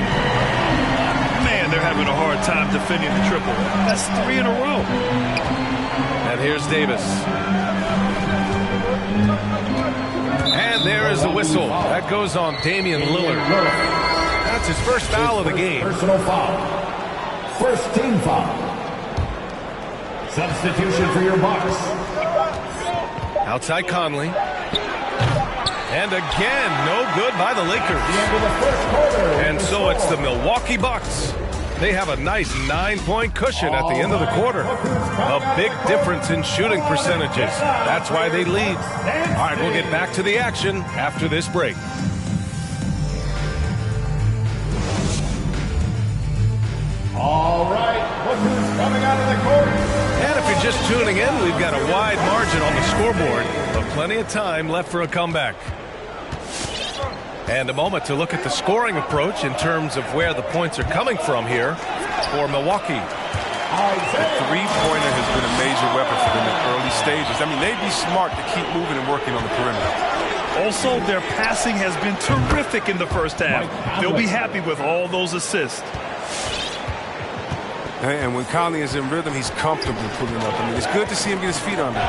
Man, they're having a hard time defending the triple. That's 3 in a row. And here's Davis. And there is the whistle. That goes on Damian Lillard. That's his first foul of the game. Personal foul. First team foul. Substitution for your Bucks. Outside Conley. And again, no good by the Lakers. And so it's the Milwaukee Bucks. They have a nice 9-point cushion at the end of the quarter. A big difference in shooting percentages. That's why they lead. All right, we'll get back to the action after this break. All right, look who's coming out of the court. And if you're just tuning in, we've got a wide margin on the scoreboard, but plenty of time left for a comeback. And a moment to look at the scoring approach in terms of where the points are coming from here for Milwaukee. The three-pointer has been a major weapon for them in early stages. I mean, they'd be smart to keep moving and working on the perimeter. Also, their passing has been terrific in the first half. They'll be happy with all those assists. And when Conley is in rhythm, he's comfortable pulling up. I mean, it's good to see him get his feet under.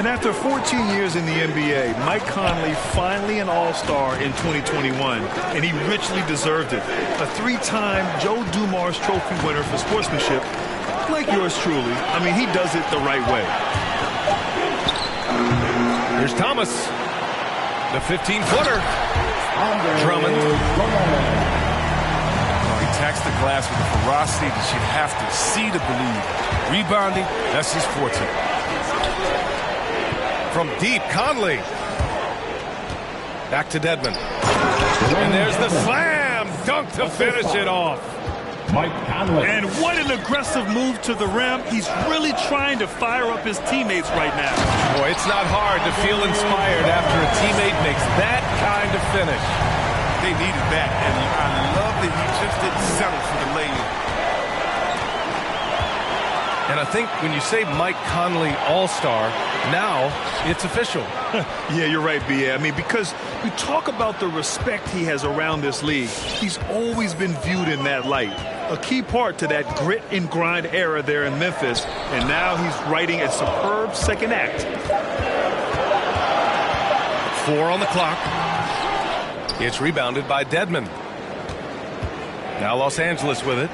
And after 14 years in the NBA, Mike Conley finally an All-Star in 2021, and he richly deserved it. A 3-time Joe Dumars Trophy winner for sportsmanship, like yours truly. I mean, he does it the right way. Here's Thomas, the 15-footer. Drummond. Attacks the glass with a ferocity that you have to see to believe. Rebounding, that's his forte. From deep, Conley. Back to Dedmon. And there's the slam dunk to finish it off. Mike Conley. And what an aggressive move to the rim. He's really trying to fire up his teammates right now. Boy, it's not hard to feel inspired after a teammate makes that kind of finish. They needed that, and I love that he just didn't settle for the lay-in. And I think when you say Mike Conley All-Star, now it's official. Yeah, you're right, B.A. I mean, because we talk about the respect he has around this league. He's always been viewed in that light. A key part to that grit and grind era there in Memphis, and now he's writing a superb second act. 4 on the clock. It's rebounded by Dedmon. Now Los Angeles with it,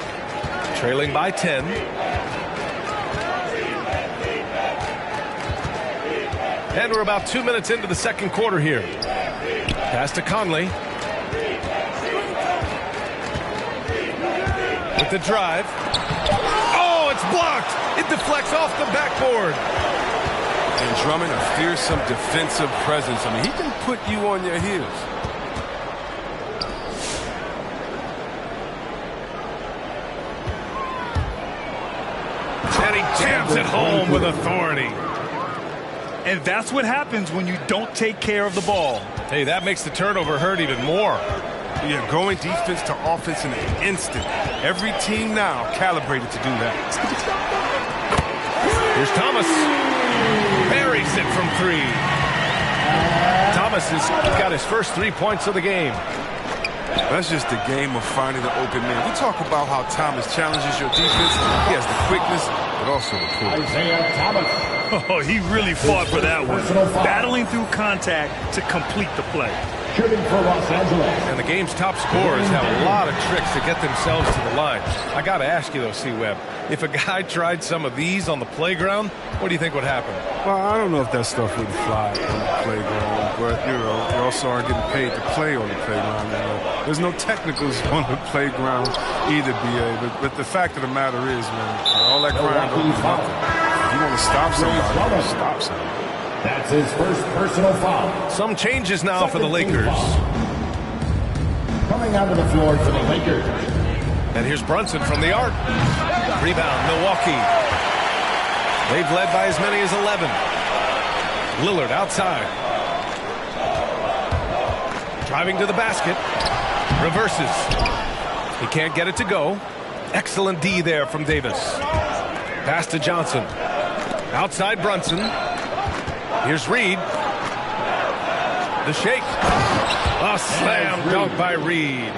trailing by 10. And we're about 2 minutes into the second quarter here. Pass to Conley. With the drive. Oh, it's blocked. It deflects off the backboard. And Drummond, a fearsome defensive presence. I mean, he can put you on your heels. And he jams it home with authority. And that's what happens when you don't take care of the ball. Hey, that makes the turnover hurt even more. Yeah, going defense to offense in an instant. Every team now calibrated to do that. Here's Thomas. Buries it from 3. Thomas has got his first 3 points of the game. That's just the game of finding the open man. We talk about how Thomas challenges your defense. He has the quickness, but also the pull. Isaiah Thomas. Oh, he really fought for that one. Battling through contact to complete the play. Shooting for Los Angeles. And the game's top scorers have a lot of tricks to get themselves to the line. I got to ask you, though, C-Web, if a guy tried some of these on the playground, what do you think would happen? Well, I don't know if that stuff would fly on the playground, but, you know, we also aren't getting paid to play on the playground. You know. There's no technicals on the playground either, B.A., but the fact of the matter is, man, all that crime don't do nothing. If you want to stop somebody, stop somebody. That's his first personal foul. Some changes now for the Lakers. Coming onto the floor for the Lakers. And here's Brunson from the arc. Rebound, Milwaukee. They've led by as many as 11. Lillard outside. Driving to the basket. Reverses. He can't get it to go. Excellent D there from Davis. Pass to Johnson. Outside Brunson. Here's Reed. The shake. A slam dunk by Reed.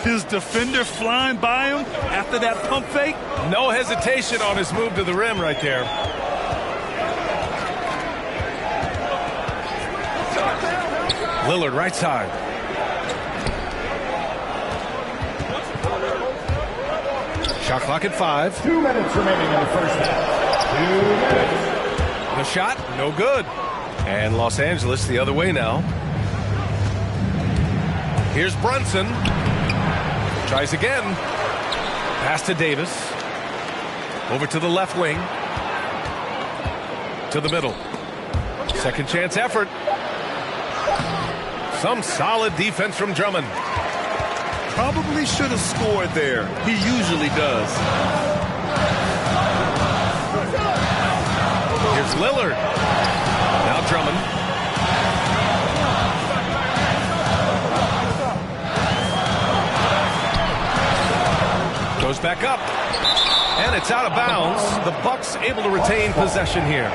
His defender flying by him after that pump fake. No hesitation on his move to the rim right there. Lillard right side. Shot clock at 5. 2 minutes remaining in the first half. 2 minutes. The shot, no good. And Los Angeles the other way now. Here's Brunson. Tries again. Pass to Davis. Over to the left wing. To the middle. Second chance effort. Some solid defense from Drummond. Probably should have scored there. He usually does. Here's Lillard. Now Drummond. Goes back up. And it's out of bounds. The Bucks able to retain possession here.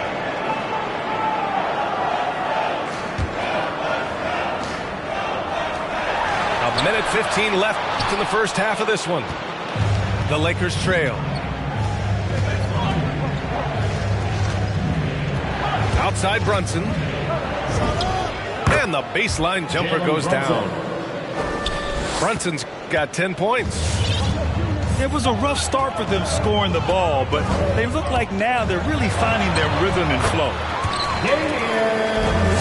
A minute 15 left in the first half of this one. The Lakers trail. Outside Brunson. And the baseline jumper goes down. Brunson's got 10 points. It was a rough start for them scoring the ball, but they look like now they're really finding their rhythm and flow.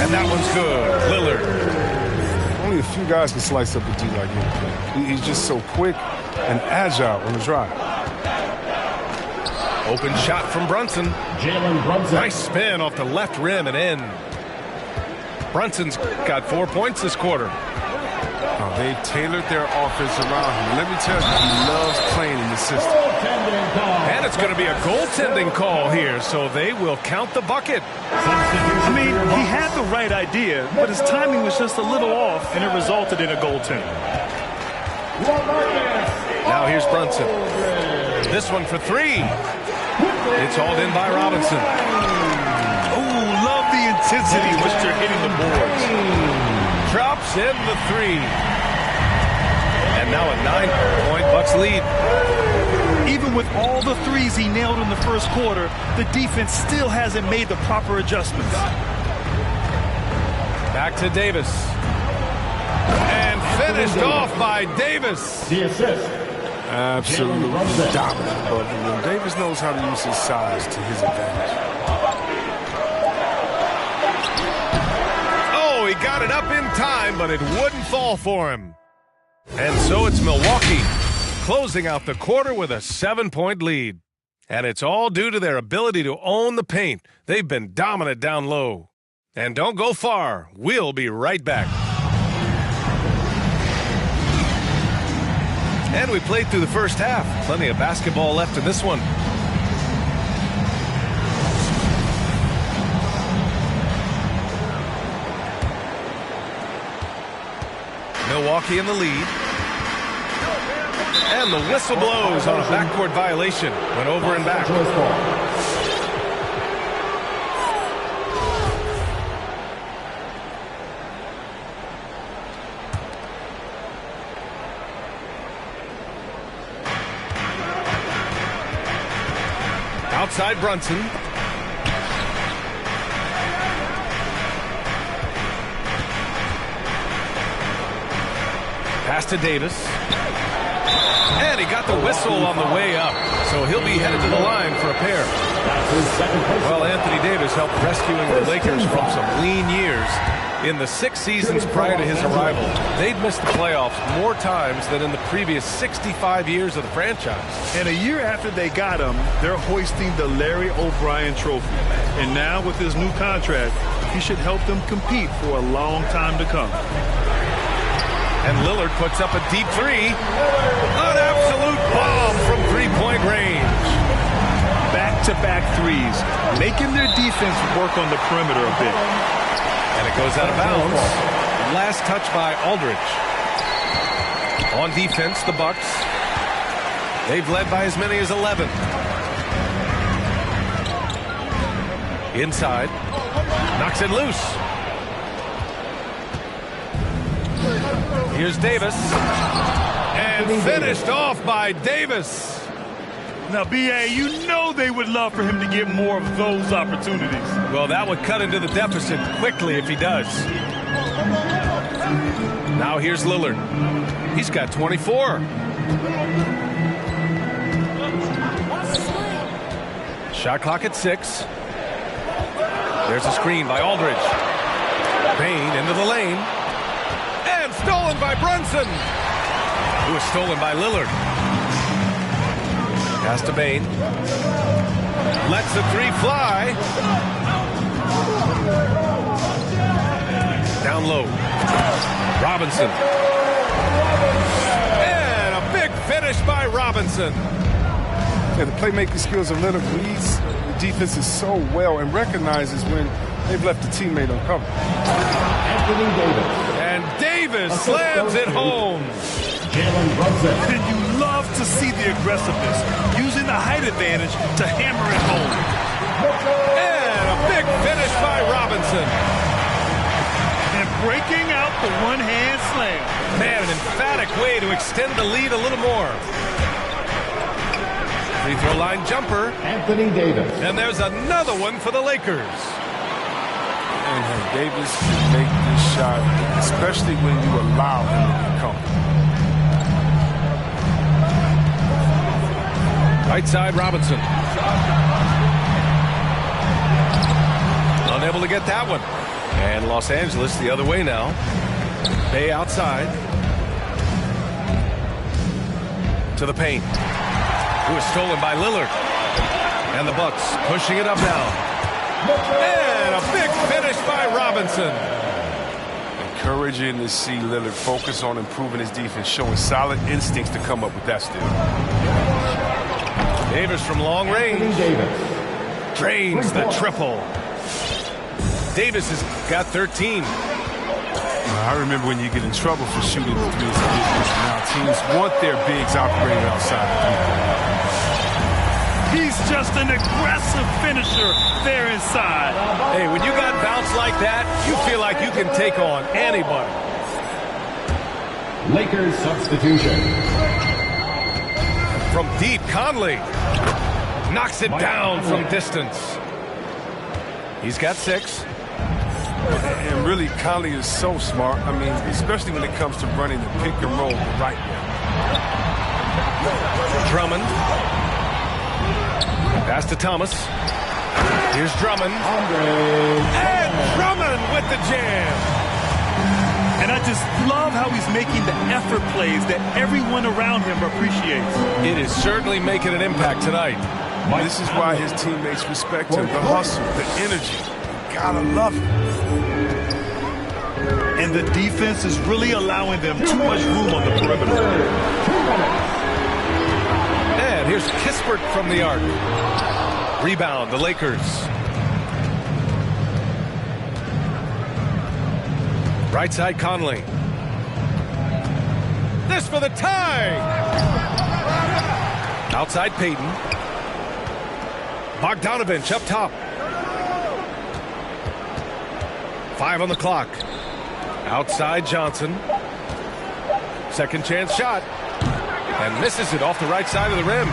And that one's good. Lillard. Only a few guys can slice up a D like him. He's just so quick and agile on the drive. Open shot from Brunson. Jalen Brunson. Nice spin off the left rim and in. Brunson's got 4 points this quarter. Oh, they've tailored their offense around him. Let me tell you, he loves playing in the system. And it's going to be a goaltending call here, so they will count the bucket. I mean, he had the right idea, but his timing was just a little off, and it resulted in a goaltend. Now here's Brunson. This one for three. It's hauled in by Robinson. Oh, love the intensity in which they're hitting the boards. Drops in the three. And now a 9-point Bucks lead. Even with all the threes he nailed in the first quarter, the defense still hasn't made the proper adjustments. Back to Davis. And finished off by Davis. The assist. Absolutely dominant. But Davis knows how to use his size to his advantage. Oh, he got it up in time, but it wouldn't fall for him. And so it's Milwaukee closing out the quarter with a 7-point lead. And it's all due to their ability to own the paint. They've been dominant down low. And don't go far. We'll be right back. And we played through the first half. Plenty of basketball left in this one. Milwaukee in the lead. And the whistle blows on a backcourt violation. Went over and back. Outside Brunson. Pass to Davis. And he got the whistle on the way up. So he'll be headed to the line for a pair. Well, Anthony Davis helped rescuing the Lakers from some lean years. In the 6 seasons prior to his arrival, they'd missed the playoffs more times than in the previous 65 years of the franchise. And a year after they got him, they're hoisting the Larry O'Brien Trophy. And now with his new contract, he should help them compete for a long time to come. And Lillard puts up a deep three. An absolute bomb from three-point range. Back-to-back threes, making their defense work on the perimeter a bit. And it goes out of bounds. Last touch by Aldridge. On defense, the Bucks. They've led by as many as 11. Inside. Knocks it loose. Here's Davis. And finished off by Davis. Now, B.A., you know they would love for him to get more of those opportunities. Well, that would cut into the deficit quickly if he does. Now here's Lillard. He's got 24. Shot clock at 6. There's a screen by Aldridge. Payne into the lane. And stolen by Brunson. It was stolen by Lillard. Pass to Bane. Lets the three fly. Down low. Robinson. And a big finish by Robinson. Yeah, the playmaking skills of Leonard reads the defenses so well and recognizes when they've left a teammate uncovered. And Davis slams it home. And you love to see the aggressiveness, using the height advantage to hammer it home. And a big finish by Robinson. And breaking out the one-hand slam. Man, an emphatic way to extend the lead a little more. Free throw line jumper. Anthony Davis. And there's another one for the Lakers. And hey, Davis can make this shot, especially when you allow him to be comfortable. Right side, Robinson. Unable to get that one. And Los Angeles the other way now. Bay outside. To the paint. It was stolen by Lillard. And the Bucks pushing it up now. And a big finish by Robinson. Encouraging to see Lillard focus on improving his defense, showing solid instincts to come up with that steal. Davis from long range. Drains the triple. Davis has got 13. I remember when you get in trouble for shooting the threes. Now teams want their bigs operating outside the three-point. He's just an aggressive finisher there inside. Hey, when you got bounce like that, you feel like you can take on anybody. Lakers substitution. From deep, Conley knocks it down from distance. He's got 6. And really, Conley is so smart. I mean, especially when it comes to running the pick and roll the right way. Drummond. Pass to Thomas. Here's Drummond. And Drummond with the jam. And I just love how he's making the effort plays that everyone around him appreciates. It is certainly making an impact tonight. This is why his teammates respect him. The hustle, the energy. You gotta love it. And the defense is really allowing them too much room on the perimeter. And here's Kispert from the arc. Rebound, the Lakers. Right side, Conley. This for the tie. Outside, Payton. Bogdanovich up top. 5 on the clock. Outside, Johnson. Second chance shot. And misses it off the right side of the rim.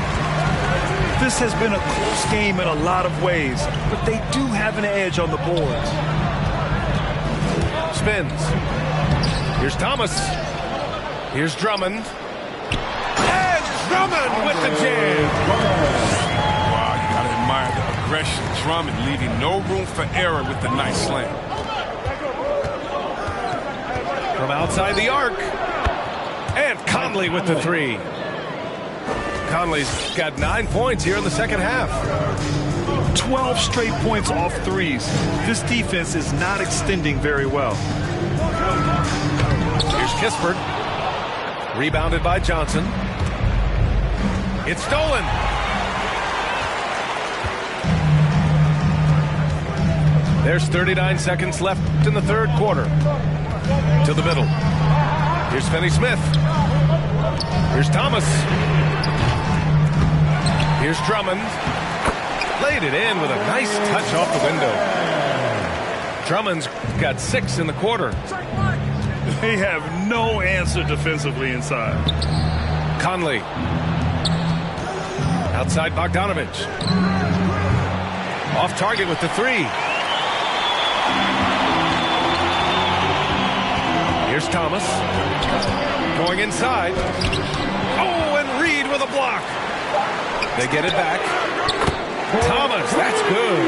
This has been a close game in a lot of ways, but they do have an edge on the boards. Spins. Here's Thomas. Here's Drummond. And Drummond with the jam. Wow, you gotta admire the aggression. Drummond leaving no room for error with the nice slam. From outside the arc. And Conley with the 3. Conley's got 9 points here in the second half. 12 straight points off threes. This defense is not extending very well. Here's Kispert. Rebounded by Johnson. It's stolen. There's 39 seconds left in the third quarter. To the middle. Here's Finney-Smith. Here's Thomas. Here's Drummond. Laid it in with a nice touch off the window. Drummond's got 6 in the quarter. They have no answer defensively inside. Conley. Outside Bogdanovich. Off target with the 3. Here's Thomas. Going inside. Oh, and Reed with a block. They get it back. Thomas, that's good.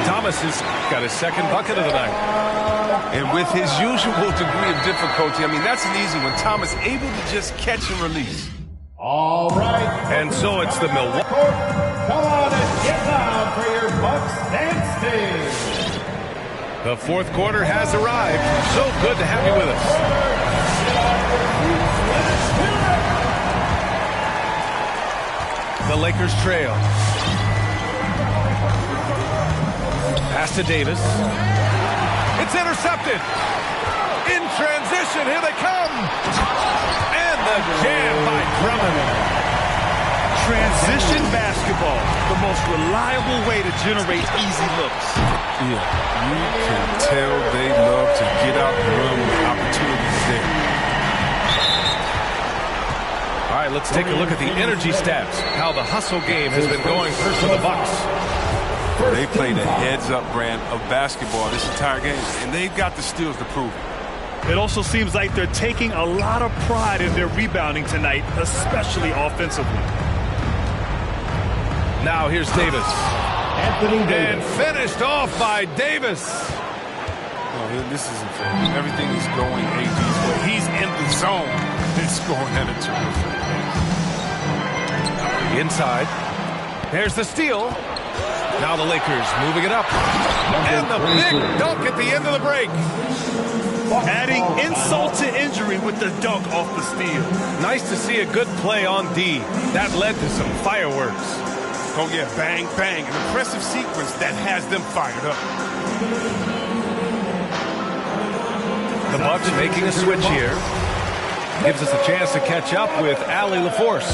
Thomas has got his second bucket of the night. And with his usual degree of difficulty, I mean, that's an easy one. Thomas able to just catch and release. All right. And so it's the Milwaukee. Come on and get down for your Bucks dance team. The fourth quarter has arrived. So good to have you with us. The Lakers trail. Pass to Davis. It's intercepted. In transition, here they come. And the jam by Drummond. Transition basketball, the most reliable way to generate easy looks. Yeah, you can tell they love to get out and run with opportunities there. All right, let's take a look at the energy stats, how the hustle game has been going for the Bucks. They played a heads-up brand of basketball this entire game, and they've got the steals to prove it. It also seems like they're taking a lot of pride in their rebounding tonight, especially offensively. Now here's Davis. And finished off by Davis. No, this isn't fair. Everything is going AD's way. He's in the zone. It's scoring at a terrific pace. Inside. There's the steal. Now the Lakers moving it up. And the big dunk at the end of the break. Adding insult to injury with the dunk off the steal. Nice to see a good play on D. That led to some fireworks. Oh, yeah, bang, bang. An impressive sequence that has them fired up. The Bucks making a switch here. Gives us a chance to catch up with Allie LaForce.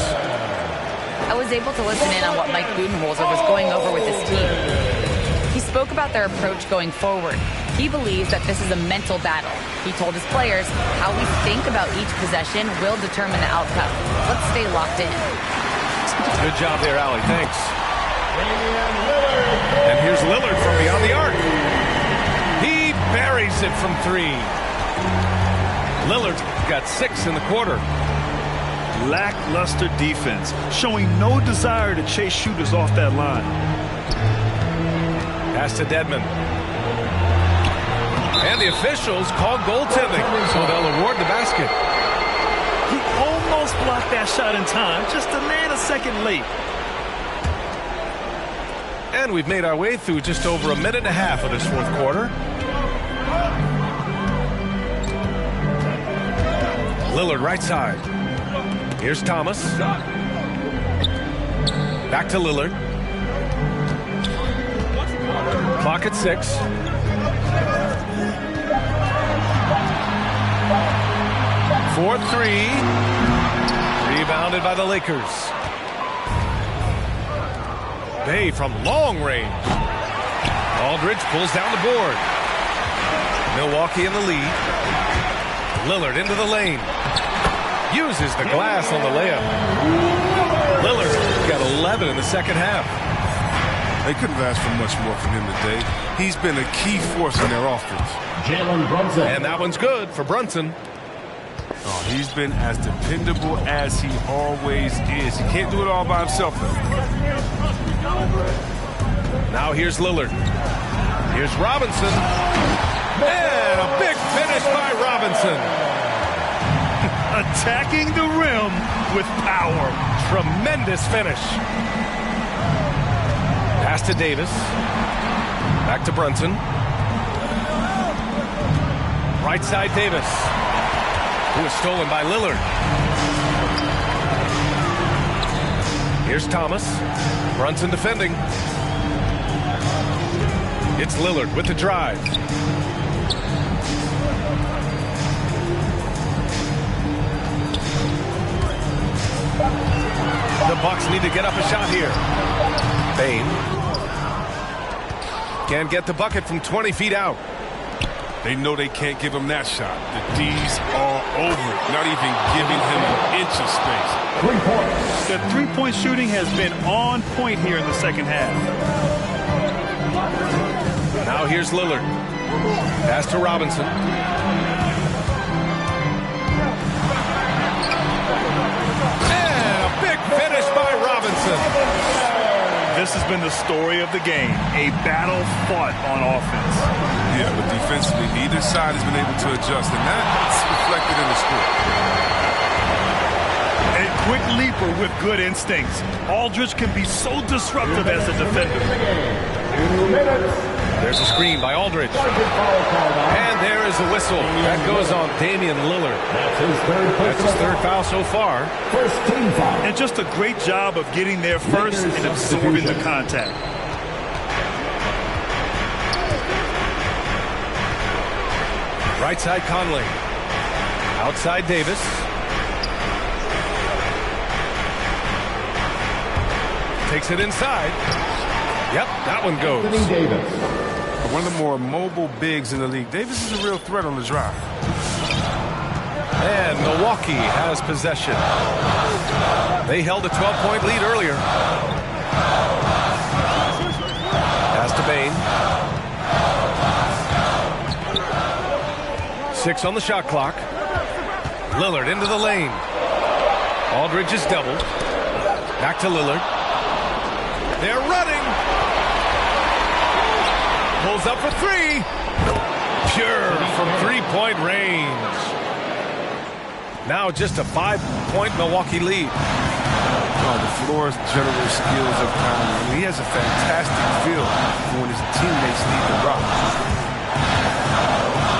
I was able to listen in on what Mike Budenholzer was going over with his team. He spoke about their approach going forward. He believes that this is a mental battle. He told his players how we think about each possession will determine the outcome. Let's stay locked in. Good job there, Allie. Thanks. And here's Lillard from beyond the arc. He buries it from three. Lillard got 6 in the quarter. Lackluster defense, showing no desire to chase shooters off that line. Pass to Dedmon. And the officials called goaltending, so they'll award the basket. He almost blocked that shot in time, just a man a second late. And we've made our way through just over a minute and a half of this fourth quarter. Lillard right side. Here's Thomas. Back to Lillard. Clock at 6. For 3. Rebounded by the Lakers. Bay from long range. Aldridge pulls down the board. Milwaukee in the lead. Lillard into the lane. Uses the glass on the layup. Lillard got 11 in the second half. They couldn't have asked for much more from him today. He's been a key force in their offense. Jalen Brunson. And that one's good for Brunson. Oh, he's been as dependable as he always is. He can't do it all by himself, though. Now here's Lillard. Here's Robinson. And a big finish by Robinson. Attacking the rim with power. Tremendous finish. Pass to Davis. Back to Brunson. Right side Davis. Who was stolen by Lillard. Here's Thomas. Brunson defending. It's Lillard with the drive. The Bucks need to get up a shot here. Bane. Can't get the bucket from 20 feet out. They know they can't give him that shot. The D's all over it, not even giving him an inch of space. 3 points. The three-point shooting has been on point here in the second half. Now here's Lillard. Pass to Robinson. And a big finish by Robinson. This has been the story of the game. A battle fought on offense. Yeah, but defensively, neither side has been able to adjust, and that's reflected in the score. A quick leaper with good instincts. Aldridge can be so disruptive as a defender. 2 minutes. There's a screen by Aldridge. And there is a whistle. That goes on Damian Lillard. That's his third foul so far. First team foul. And just a great job of getting there first and absorbing the contact. Right side Conley. Outside Davis. Takes it inside. Yep, that one goes. Davis. One of the more mobile bigs in the league. Davis is a real threat on the drive. And Milwaukee Milwaukee has possession. They held a 12-point lead earlier. Pass to Bane. 6 on the shot clock. Lillard into the lane. Aldridge is doubled. Back to Lillard. They're running. Pulls up for 3. Pure from 3-point range. Now just a 5-point Milwaukee lead. The floor's general skills of Conley. He has a fantastic feel for when his teammates need the rock.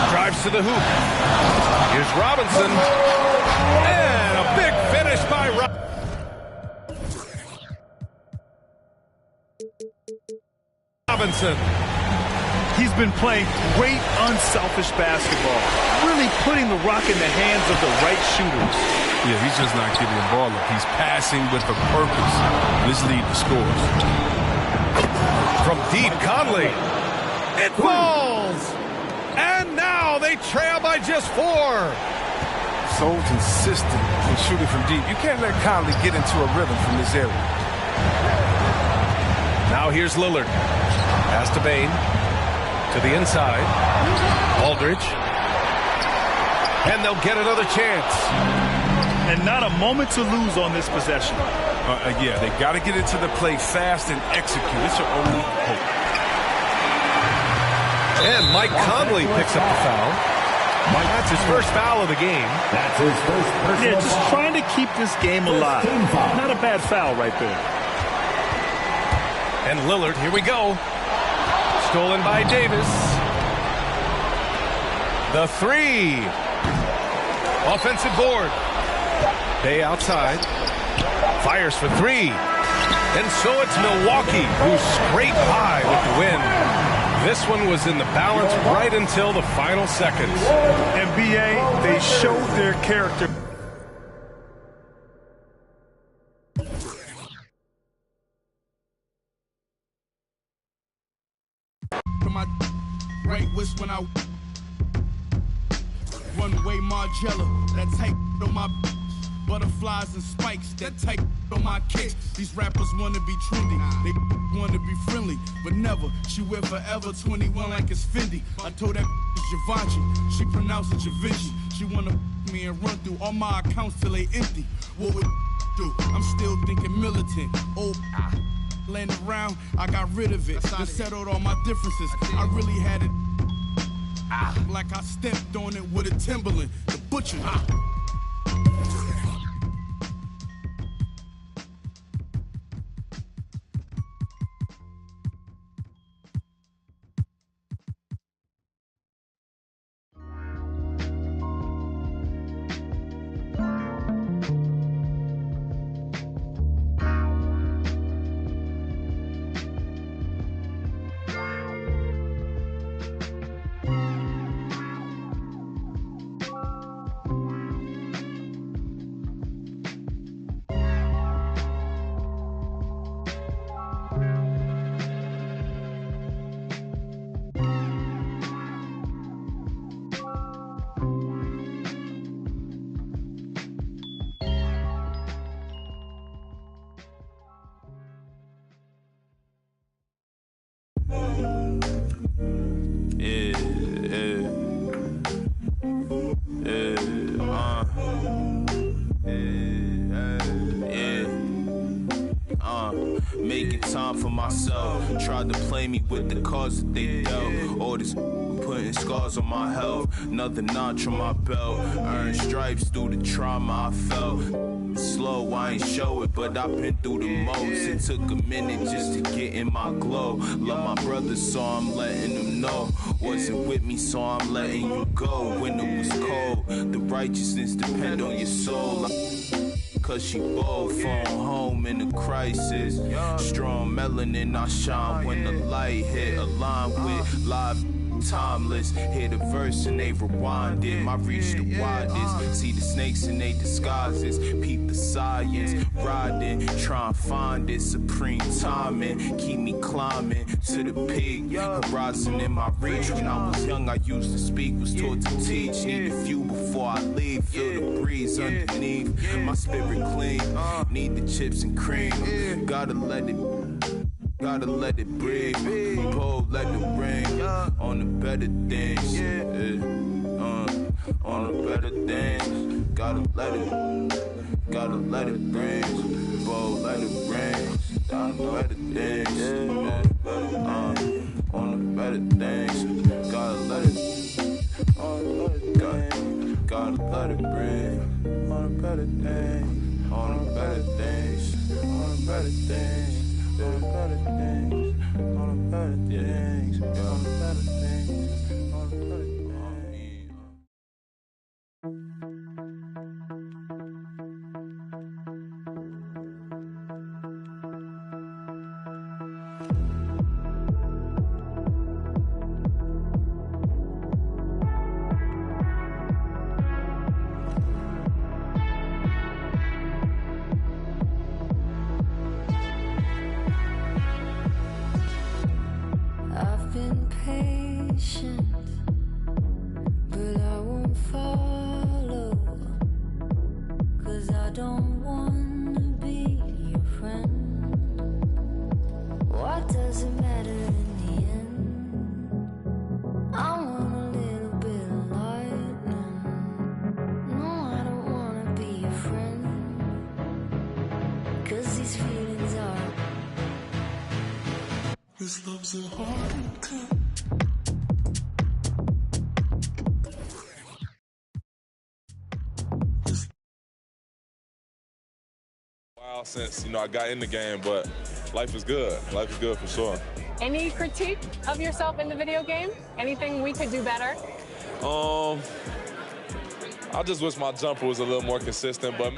Drives to the hoop. Here's Robinson. And a big finish by Robinson. He's been playing great unselfish basketball, really putting the rock in the hands of the right shooters. Yeah, he's just not getting the ball up. He's passing with a purpose. This lead to scores. From deep, Conley. It falls! And now they trail by just 4. So consistent in shooting from deep. You can't let Conley get into a rhythm from this area. Now here's Lillard. Pass to Bane. To the inside. Aldridge. And they'll get another chance. And not a moment to lose on this possession. Yeah, they got to get into the play fast and execute. It's your only hope. And Mike Conley picks up the foul. That's his first foul of the game. That's his first personal just foul. trying to keep this game alive. Not a bad foul right there. And Lillard, here we go. Stolen by Davis. The 3. Offensive board. Bay outside. Fires for 3. And so it's Milwaukee who scrape by with the win. This one was in the balance right until the final seconds. NBA, they showed their character. My right wrist when I one-way Margiela, that type on my butterflies and spikes, that type on my kicks. These rappers wanna be trendy, they wanna be friendly, but never. She wear forever 21 like it's Fendi. I told that Givenchy, she pronounced it Givenchy. She wanna me and run through all my accounts till they empty. What would do? I'm still thinking militant. Laying around, I got rid of it. Just settled all my differences. I really had it like I stepped on it with a Timberland. The butcher. Making time for myself. Tried to play me with the cards that they dealt. All this putting scars on my health. Another notch on my belt. Earned stripes through the trauma I felt. Slow, I ain't show it, but I've been through the most. It took a minute just to get in my glow. Love my brothers, so I'm letting them know. Wasn't with me, so I'm letting you go. When it was cold, the righteousness depend on your soul. Cause she bold, phone home in a crisis. Strong melanin, I shine when the light hit. Aligned with live timeless. Hear the verse and they rewind it. My reach the widest. See the snakes in they disguises. Peep the science. Riding, try and find it. Supreme timing. Keep me climbing to the peak. Horizon in my reach. When I was young, I used to speak. Was taught to teach. Need a few before I leave. Feel the breeze. freeze underneath. My spirit clean, need the chips and cream. Gotta let it breathe. Pull, let it rain. On the better things, on the better things. Gotta let it rain. Pull, let it rain. On the better things, on the better things. Gotta let it rain. On the better things, on the better things, on the better things. On the better things, on the better things, on the better things, on the better things. This love's a hard cut. While since I got in the game, but life is good. Life is good for sure. Any critique of yourself in the video game? Anything we could do better? I just wish my jumper was a little more consistent, but